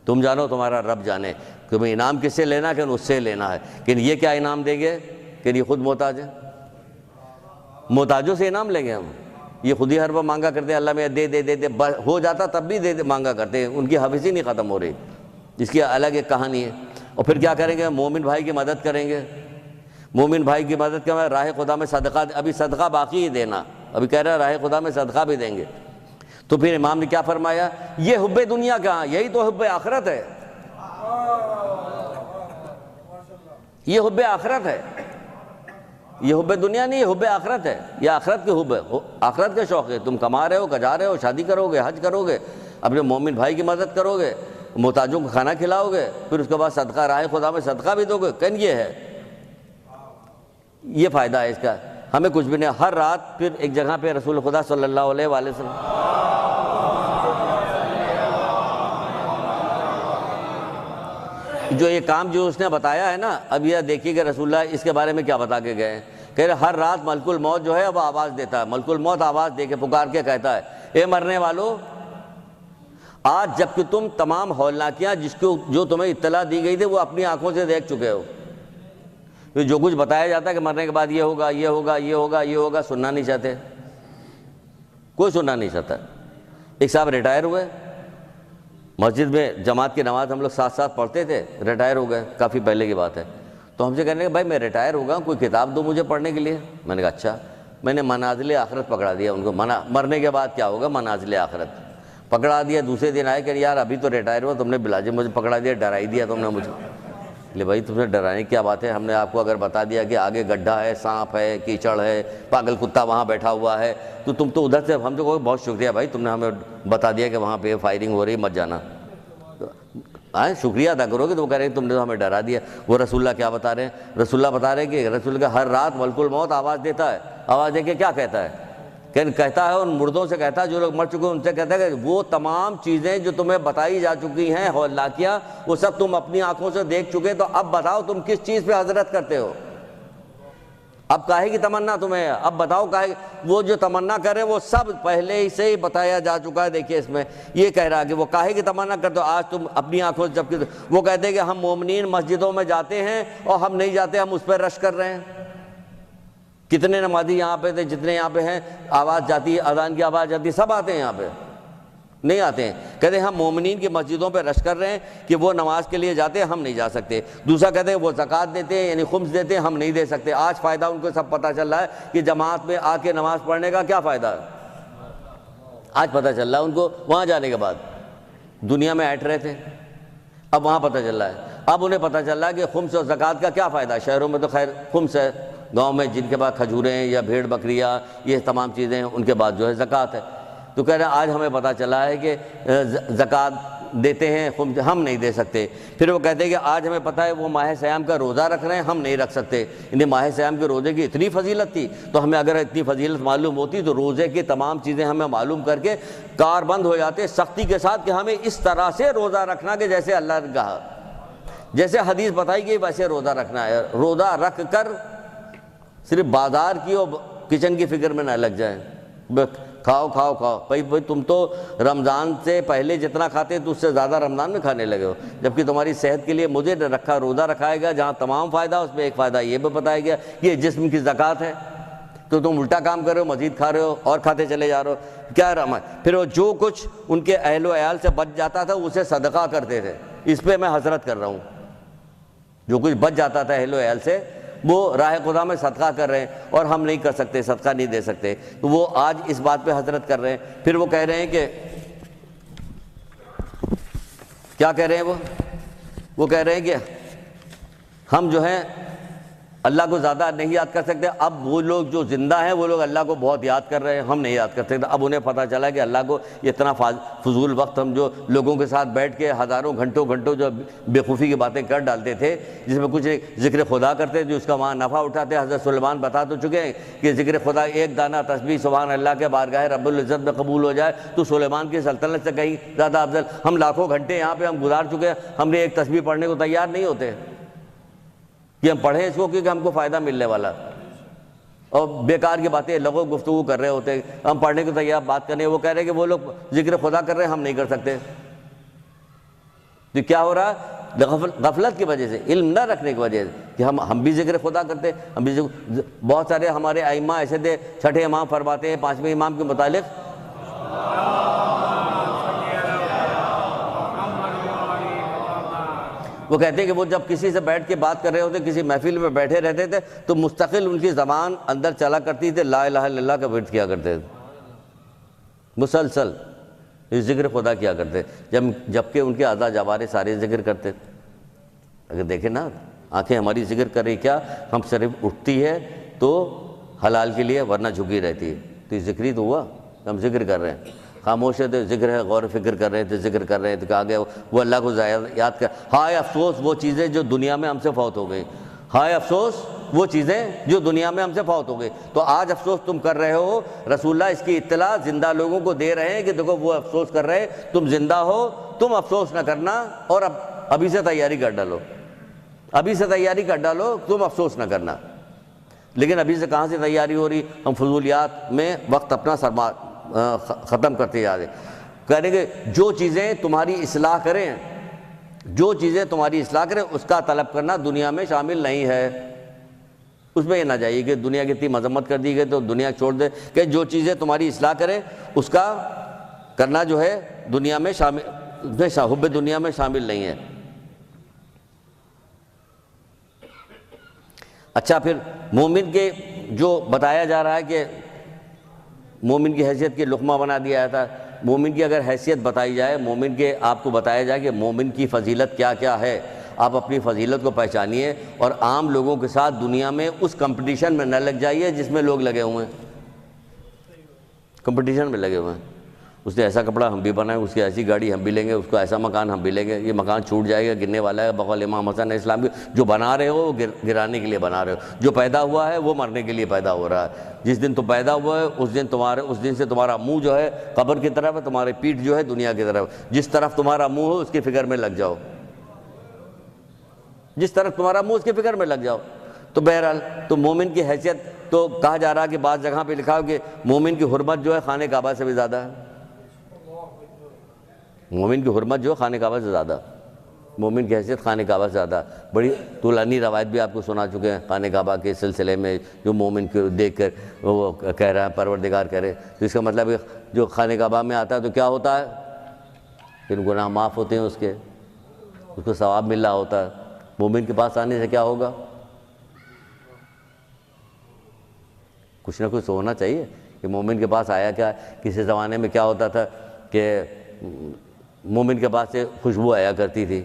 تم جانو تمہارا رب جانے کہ میں انعام کس سے لینا ہے, کہ اس سے لینا ہے. کہ یہ کیا انعام دیں گے کہ یہ خود محتاج ہے, محتاجوں سے انعام لیں گے ہم. یہ خود ہی ہر بار مانگا کرتے ہیں اللہ میں دے دے دے دے, ہو جاتا تب بھی دے مانگا کرتے ہیں, ان کی حافظ ہی نہیں ختم ہو رہی. اس کی الگ ایک کہانی ہے. اور پھر کیا کریں گے, مومن بھائی کی مدد کریں گے. مومن بھائی کی مدد کریں, راہ خدا میں صدقہ, ابھی صدقہ باقی ہی دینا, ابھی کہہ رہا ہے راہ خدا میں صدقہ بھی دیں گے. تو پھر امام نے کیا فرمایا, یہ حب دنیا کہاں, یہی تو حب آخرت ہے. یہ حب آخرت ہے, یہ حب دنیا نہیں, یہ حب آخرت ہے. یہ آخرت کے حب ہے, آخرت کے شوق ہے. تم کما رہے ہو, کجا رہے ہو, شادی کرو گے, حج کرو گے, اپنے مومن بھائی کی مدد کرو گے, محتاجوں کو کھانا کھلاؤ گے, پھر اس کے بعد صدقہ راہ خدا میں صدقہ بھی دو گے. کن یہ ہے, یہ فائدہ ہے اس کا. ہمیں کچھ بھی نہیں. ہر رات پھر ایک جگہ پہ رسول خدا صلی اللہ علیہ وآلہ وسلم جو یہ کام جو اس نے بتایا ہے نا, اب یہ دیکھیے کہ رسول اللہ اس کے بارے میں کیا بتا کے گئے ہیں. کہ ہر رات ملک الموت جو ہے وہ آواز دیتا ہے, ملک الموت آواز دے کے پکار کے کہتا ہے, اے مرنے والو, آج جب کہ تم تمام ہولناکیاں جو تمہیں اطلاع دی گئی تھی وہ اپنی آنکھوں سے دیکھ چکے ہو. جو کچھ بتایا جاتا ہے کہ مرنے کے بعد یہ ہوگا, یہ ہوگا, یہ ہوگا, یہ ہوگا, سننا نہیں چاہتے, کوئی سننا نہیں چاہتا. ایک صاحب ریٹائر ہوئے, مسجد میں جماعت کی نماز ہم لوگ ساتھ ساتھ پڑھتے تھے, ریٹائر ہو گئے, کافی پہلے کی بات ہے. تو ہم سے کہنے لگے بھائی میں ریٹائر ہو گیا ہوں, کوئی کتاب دو مجھے پڑھنے کے لیے. میں نے کہا اچھا. میں نے منازل آخرت پکڑا دیا ان کو, مرنے کے بعد کیا ہوگا, منازل آخرت پکڑا دیا. دوسرے دن آئے کہ یار ابھی تو ریٹائر ہوا, تم نے بلاجے مجھے پکڑا دیا, ڈرا ہی دیا تم نے مجھے. لے بھائی تم نے ڈرانے کی کیا بات ہے, ہم نے آپ کو اگر بتا دیا کہ آگے گڈھا ہے, سانپ ہے, کیچڑ ہے, پاگل کتا وہاں بیٹھا ہوا ہے, تو تم تو ادھر سے, ہم تو بہت شکریہ بھائی تم نے ہمیں بتا دیا کہ وہاں پہ فائرنگ ہو رہی, مت جانا. شکریہ ادا کرو گے. تو وہ کہہ رہے ہیں تم نے تو ہمیں ڈرا دیا. وہ رسول اللہ کیا بتا رہے ہیں, رسول اللہ بتا رہے ہیں کہ رسول اللہ ہر رات ملک الموت آواز دیتا ہے. آواز دے کے کیا کہتا ہے, کہتا ہے ان مردوں سے, کہتا ہے جو لوگ مر چکے ہیں ان سے کہتا ہے کہ وہ تمام چیزیں جو تمہیں بتائی جا چکی ہیں ہولناکیاں, وہ سب تم اپنی آنکھوں سے دیکھ چکے, تو اب بتاؤ تم کس چیز پہ حضرت کرتے ہو, اب کاہے کی تمنا تمہیں, اب بتاؤ کاہے. وہ جو تمنا کرے وہ سب پہلے ہی سے ہی بتایا جا چکا ہے. دیکھیے اس میں یہ کہہ رہا ہے کہ وہ کاہے کی تمنا کرتے ہو آج تم اپنی آنکھوں سے, جبکہ وہ کہتے ہیں کہ ہم مومنین مسجدوں میں جاتے ہیں اور ہم نہیں جاتے, ہم اس پہ رش کر رہے ہیں. کتنے نمازی یہاں پہ تھے, جتنے یہاں پہ ہیں, آواز جاتی ہے, اذان کی آواز جاتی ہے, سب آتے ہیں یہاں پہ, نہیں آتے ہیں. کہتے ہیں ہم مومنین کی مسجدوں پہ رش کر رہے ہیں کہ وہ نماز کے لیے جاتے ہیں, ہم نہیں جا سکتے. دوسرا کہتے ہیں وہ زکوٰۃ دیتے ہیں یعنی خمس دیتے ہیں, ہم نہیں دے سکتے. آج فائدہ ان کو سب پتہ چل رہا ہے کہ جماعت میں آ کے نماز پڑھنے کا کیا فائدہ ہے. آج پتہ چل رہا ہے ان کو, وہاں جانے کے بعد دنیا میں ایٹ رہے تھے, اب وہاں پتہ چل رہا ہے. اب انہیں پتہ چل رہا ہے کہ خمس اور زکوٰۃ کا کیا فائدہ ہے. شہروں میں تو خیر خمس ہے, گاؤں میں جن کے پاس کھجوریں ہیں یا بھیڑ بکریاں یہ تمام چیزیں ہیں ان کے بعد جو ہے زکوٰۃ ہے. تو کہہ رہے ہیں آج ہمیں پتہ چلا ہے کہ زکوٰۃ دیتے ہیں ہم نہیں دے سکتے۔ پھر وہ کہتے ہیں کہ آج ہمیں پتہ ہے وہ ماہ سیام کا روزہ رکھ رہے ہیں، ہم نہیں رکھ سکتے۔ انہیں ماہ سیام کے روزے کی اتنی فضیلت تھی، تو ہمیں اگر اتنی فضیلت معلوم ہوتی تو روزے کی تمام چیزیں ہمیں معلوم کر کے کار بند ہو جاتے سختی کے ساتھ کہ ہمیں اس طرح سے روزہ رکھنا کہ جیسے اللہ نے کہا، جیسے حدیث بتائی گئی ویسے روزہ رکھنا ہے۔ روزہ رکھ کر صرف بازار کی اور کچن کی فکر میں نہ لگ جائیں، کھاؤ کھاؤ کھاؤ۔ بھائی تم تو رمضان سے پہلے جتنا کھاتے تو اس سے زیادہ رمضان میں کھانے لگے ہو، جبکہ تمہاری صحت کے لیے مجھے رکھا روزہ رکھائے گا جہاں تمام فائدہ، اس میں ایک فائدہ یہ بھی بتایا گیا یہ جسم کی زکوٰۃ ہے، تو تم الٹا کام کر رہے ہو، مزید کھا رہے ہو اور کھاتے چلے جا رہے ہو، کیا رحمت۔ پھر وہ جو کچھ ان کے اہل و عیال سے بچ جاتا تھا اسے صدقہ کرتے تھے۔ اس پہ میں حسرت کر رہا ہوں، جو کچھ بچ جاتا تھا اہل و عیال سے وہ راہ خدا میں صدقہ کر رہے ہیں، اور ہم نہیں کر سکتے، صدقہ نہیں دے سکتے، تو وہ آج اس بات پہ حسرت کر رہے ہیں۔ پھر وہ کہہ رہے ہیں کہ کیا کہہ رہے ہیں وہ کہہ رہے ہیں کہ ہم جو ہیں اللہ کو زیادہ نہیں یاد کر سکتے۔ اب وہ لوگ جو زندہ ہیں وہ لوگ اللہ کو بہت یاد کر رہے ہیں، ہم نہیں یاد کر سکتے۔ اب انہیں پتہ چلا کہ اللہ کو اتنا فضول وقت ہم جو لوگوں کے ساتھ بیٹھ کے ہزاروں گھنٹوں جو بےخوفی کی باتیں کر ڈالتے تھے، جس میں کچھ ذکر خدا کرتے جو اس کا وہاں نفع اٹھاتے۔ حضرت سلیمان بتا تو چکے ہیں کہ ذکر خدا ایک دانہ تسبیح سبحان اللہ کے بارگاہ رب العزت میں قبول ہو جائے تو سلیمان کی سلطنت سے کہیں زیادہ افضل۔ ہم لاکھوں گھنٹے یہاں پہ ہم گزار چکے ہیں، ہم نے ایک تسبیح پڑھنے کو تیار نہیں ہوتے کہ ہم پڑھیں اس کو کہ ہم کو فائدہ ملنے والا، اور بیکار کی باتیں لغو گفتگو کر رہے ہوتے ہیں۔ ہم پڑھنے کو تیار بات کرنے، وہ کہہ رہے ہیں کہ وہ لوگ ذکر خدا کر رہے ہیں ہم نہیں کر سکتے۔ تو کیا ہو رہا ہے؟ غفلت کی وجہ سے، علم نہ رکھنے کی وجہ سے کہ ہم بھی ذکر خدا کرتے، ہم بھی بہت سارے ہمارے ائمہ ایسے تھے، چھٹے امام فرماتے ہیں 5ویں امام کے متعلق وہ کہتے ہیں کہ وہ جب کسی سے بیٹھ کے بات کر رہے ہوتے، کسی محفل میں بیٹھے رہتے تھے تو مستقل ان کی زبان اندر چلا کرتی تھی، لا الہ الا اللہ کا ورد کیا کرتے تھے، مسلسل ذکر خدا کیا کرتے، جبکہ ان کے اعضاء جوارح سارے ذکر کرتے تھے۔ اگر دیکھیں نا، آنکھیں ہماری ذکر کر رہی، کیا ہم صرف اٹھتی ہے تو حلال کے لیے ورنہ جھکی رہتی ہے، تو یہ ذکری تو ہوا، ہم ذکر کر رہے ہیں، خاموش ہے تو ذکر ہے، غور و فکر کر رہے ہیں تو ذکر کر رہے ہیں، تو کہا گیا وہ اللہ کو یاد کر۔ ہائے افسوس وہ چیزیں جو دنیا میں ہم سے فوت ہو گئی، ہائے افسوس وہ چیزیں جو دنیا میں ہم سے فوت ہو گئی۔ تو آج افسوس تم کر رہے ہو، رسول اللہ اس کی اطلاع زندہ لوگوں کو دے رہے ہیں کہ دیکھو وہ افسوس کر رہے ہیں، تم زندہ ہو، تم افسوس نہ کرنا، اور ابھی سے تیاری کر ڈالو، ابھی سے تیاری کر ڈالو، تم افسوس نہ کرنا۔ لیکن ابھی سے کہاں سے تیاری ہو رہی؟ ہم فضولیات میں وقت اپنا ختم کرتے جا رہے ہیں۔ کہہ رہے کہ جو چیزیں تمہاری اصلاح کریں، جو چیزیں تمہاری اصلاح کریں اس کا طلب کرنا دنیا میں شامل نہیں ہے۔ اس میں یہ نہ جائیے کہ دنیا کی اتنی مذمت کر دی گئی تو دنیا چھوڑ دے، کہ جو چیزیں تمہاری اصلاح کریں اس کا کرنا جو ہے دنیا میں شامل، حب دنیا میں شامل نہیں ہے۔ اچھا، پھر مومن کے جو بتایا جا رہا ہے کہ مومن کی حیثیت کی لقمہ بنا دیا جاتا ہے، مومن کی اگر حیثیت بتائی جائے، مومن کے آپ کو بتایا جائے کہ مومن کی فضیلت کیا کیا ہے، آپ اپنی فضیلت کو پہچانیے اور عام لوگوں کے ساتھ دنیا میں اس کمپٹیشن میں نہ لگ جائیے جس میں لوگ لگے ہوئے ہیں، کمپٹیشن میں لگے ہوئے ہیں۔ اس نے ایسا کپڑا ہم بھی بنائیں، اس کی ایسی گاڑی ہم بھی لیں گے، اس کو ایسا مکان ہم بھی لیں گے، یہ مکان چھوٹ جائے گا، گرنے والا ہے، بقول امام حسن اسلام کی۔ جو بنا رہے ہو وہ گرانے کے لیے بنا رہے ہو، جو پیدا ہوا ہے وہ مرنے کے لیے پیدا ہو رہا ہے۔ جس دن تو پیدا ہوا ہے اس دن سے تمہارا منہ جو ہے قبر کی طرف ہے، تمہاری پیٹھ جو ہے دنیا کی طرف، جس طرف تمہارا منہ ہو اس کی فکر میں لگ جاؤ، جس طرف تمہارا منہ اس کی فکر میں لگ جاؤ۔ تو بہرحال تو مومن کی حیثیت تو کہا جا رہا ہے کہ بعض جگہ پہ لکھا ہو کہ مومن کی حرمت جو ہے خانہ کعبہ سے بھی زیادہ ہے، مومن کی حرمت جو ہے خانہ کعبہ سے زیادہ، مومن کی حیثیت خانہ کعبہ سے زیادہ۔ بڑی طولانی روایت بھی آپ کو سنا چکے ہیں خانہ کعبہ کے سلسلے میں، جو مومن کو دیکھ کر وہ کہہ رہا ہے پروردگار کرے، تو اس کا مطلب ہے جو خانہ کعبہ میں آتا ہے تو کیا ہوتا ہے؟ پھر گناہ معاف ہوتے ہیں، اس کو ثواب مل رہا ہوتا ہے۔ مومن کے پاس آنے سے کیا ہوگا؟ کچھ نہ کچھ ہونا چاہیے کہ مومن کے پاس آیا کیا۔ کسی زمانے میں کیا ہوتا تھا کہ مومن کے پاس سے خوشبو آیا کرتی تھی،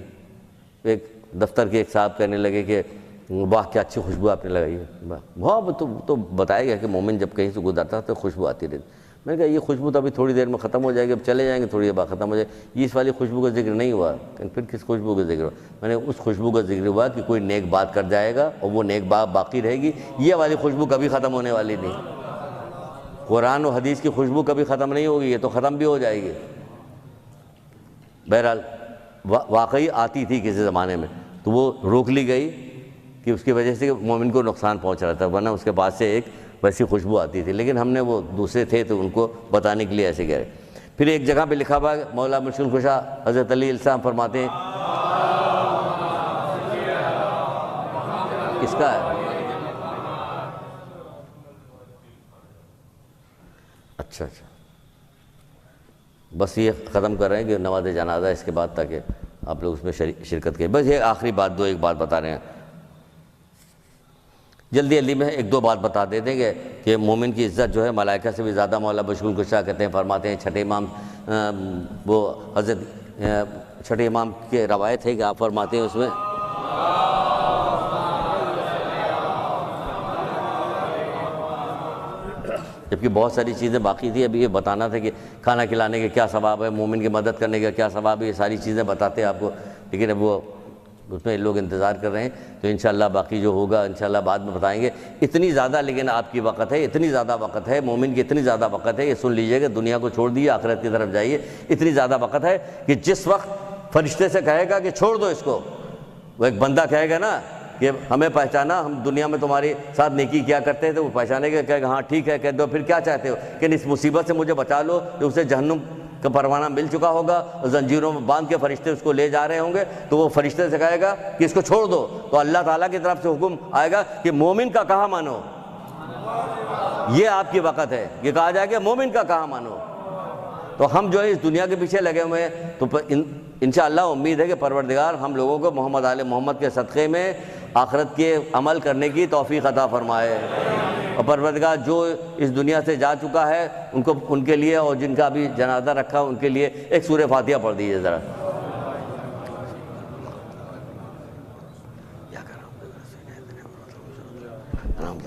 ایک دفتر کے ایک صاحب کہنے لگے کہ واہ کیا اچھی خوشبو آپ نے لگائی ہے، واہ تو بتایا گیا کہ مومن جب کہیں سے گزرتا تو خوشبو آتی رہتی۔ میں نے کہا یہ خوشبو تو ابھی تھوڑی دیر میں ختم ہو جائے گی، اب چلے جائیں گے تھوڑی دیر بعد ختم ہو جائے گی، اس والی خوشبو کا ذکر نہیں ہوا۔ پھر کس خوشبو کا ذکر ہوا؟ میں نے اس خوشبو کا ذکر ہوا کہ کوئی نیک بات کر جائے گا اور وہ نیک بات باقی رہے گی، یہ والی خوشبو کبھی ختم ہونے والی نہیں۔ قرآن و حدیث کی خوشبو کبھی ختم نہیں ہوگی، یہ تو ختم بھی ہو جائے گی۔ بہرحال واقعی آتی تھی کسی زمانے میں، تو وہ روک لی گئی کہ اس کی وجہ سے مومن کو نقصان پہنچ رہا تھا، ورنہ اس کے پاس سے ایک ویسی خوشبو آتی تھی، لیکن ہم نے وہ دوسرے تھے تو ان کو بتانے کے لیے ایسے کہہ رہے۔ پھر ایک جگہ پہ لکھا ہوا ہے، مولا مشکل کشا حضرت علی علیہ السلام فرماتے ہیں، کس کا ہے؟ اچھا بس یہ ختم کر رہے ہیں کہ نماز جنازہ اس کے بعد تاکہ آپ لوگ اس میں شرکت کریں۔ بس یہ آخری بات ایک بات بتا رہے ہیں، جلدی میں ایک دو بات بتا دیتے ہیں کہ مومن کی عزت جو ہے ملائکہ سے بھی زیادہ مولا مشکل کشا کہتے ہیں، فرماتے ہیں چھٹے امام وہ حضرت چھٹے امام کے روایت ہے کہ آپ فرماتے ہیں اس میں جبکہ بہت ساری چیزیں باقی تھی، ابھی یہ بتانا تھا کہ کھانا کھلانے کے کیا ثواب ہے، مومن کی مدد کرنے کا کیا ثواب ہے، یہ ساری چیزیں بتاتے ہیں آپ کو، لیکن اب وہ اس میں لوگ انتظار کر رہے ہیں، تو انشاءاللہ باقی جو ہوگا انشاءاللہ بعد میں بتائیں گے۔ اتنی زیادہ لیکن آپ کی وقت ہے، اتنی زیادہ وقت ہے، مومن کی اتنی زیادہ وقت ہے، یہ سن لیجئے کہ دنیا کو چھوڑ دیے آخرت کی طرف جائیے، اتنی زیادہ وقت ہے کہ جس وقت فرشتے سے کہے گا کہ چھوڑ دو اس کو، وہ ایک بندہ کہے گا نا کہ ہمیں پہچانا، ہم دنیا میں تمہارے ساتھ نیکی کیا کرتے تھے، وہ پہچانے گا، کہے گا ہاں ٹھیک ہے، کہہ دو پھر کیا چاہتے ہو کہ اس مصیبت سے مجھے بچا لو، کہ اسے جہنم کا پروانہ مل چکا ہوگا، زنجیروں میں باندھ کے فرشتے اس کو لے جا رہے ہوں گے، تو وہ فرشتے سے کہے گا کہ اس کو چھوڑ دو، تو اللہ تعالیٰ کی طرف سے حکم آئے گا کہ مومن کا کہا مانو، یہ آپ کی وقت ہے، یہ کہا جائے کہ مومن کا کہا مانو۔ تو ہم جو ہے اس دنیا کے پیچھے لگے ہوئے ہیں، تو انشاءاللہ امید ہے کہ پروردگار ہم لوگوں کو محمد آل محمد کے صدقے میں آخرت کے عمل کرنے کی توفیق عطا فرمائے، اور پروردگار جو اس دنیا سے جا چکا ہے ان کے لیے، اور جن کا بھی جنازہ رکھا ان کے لیے ایک سورہ فاتحہ پڑھ دیجیے ذرا۔ کیا کر رہا ہوں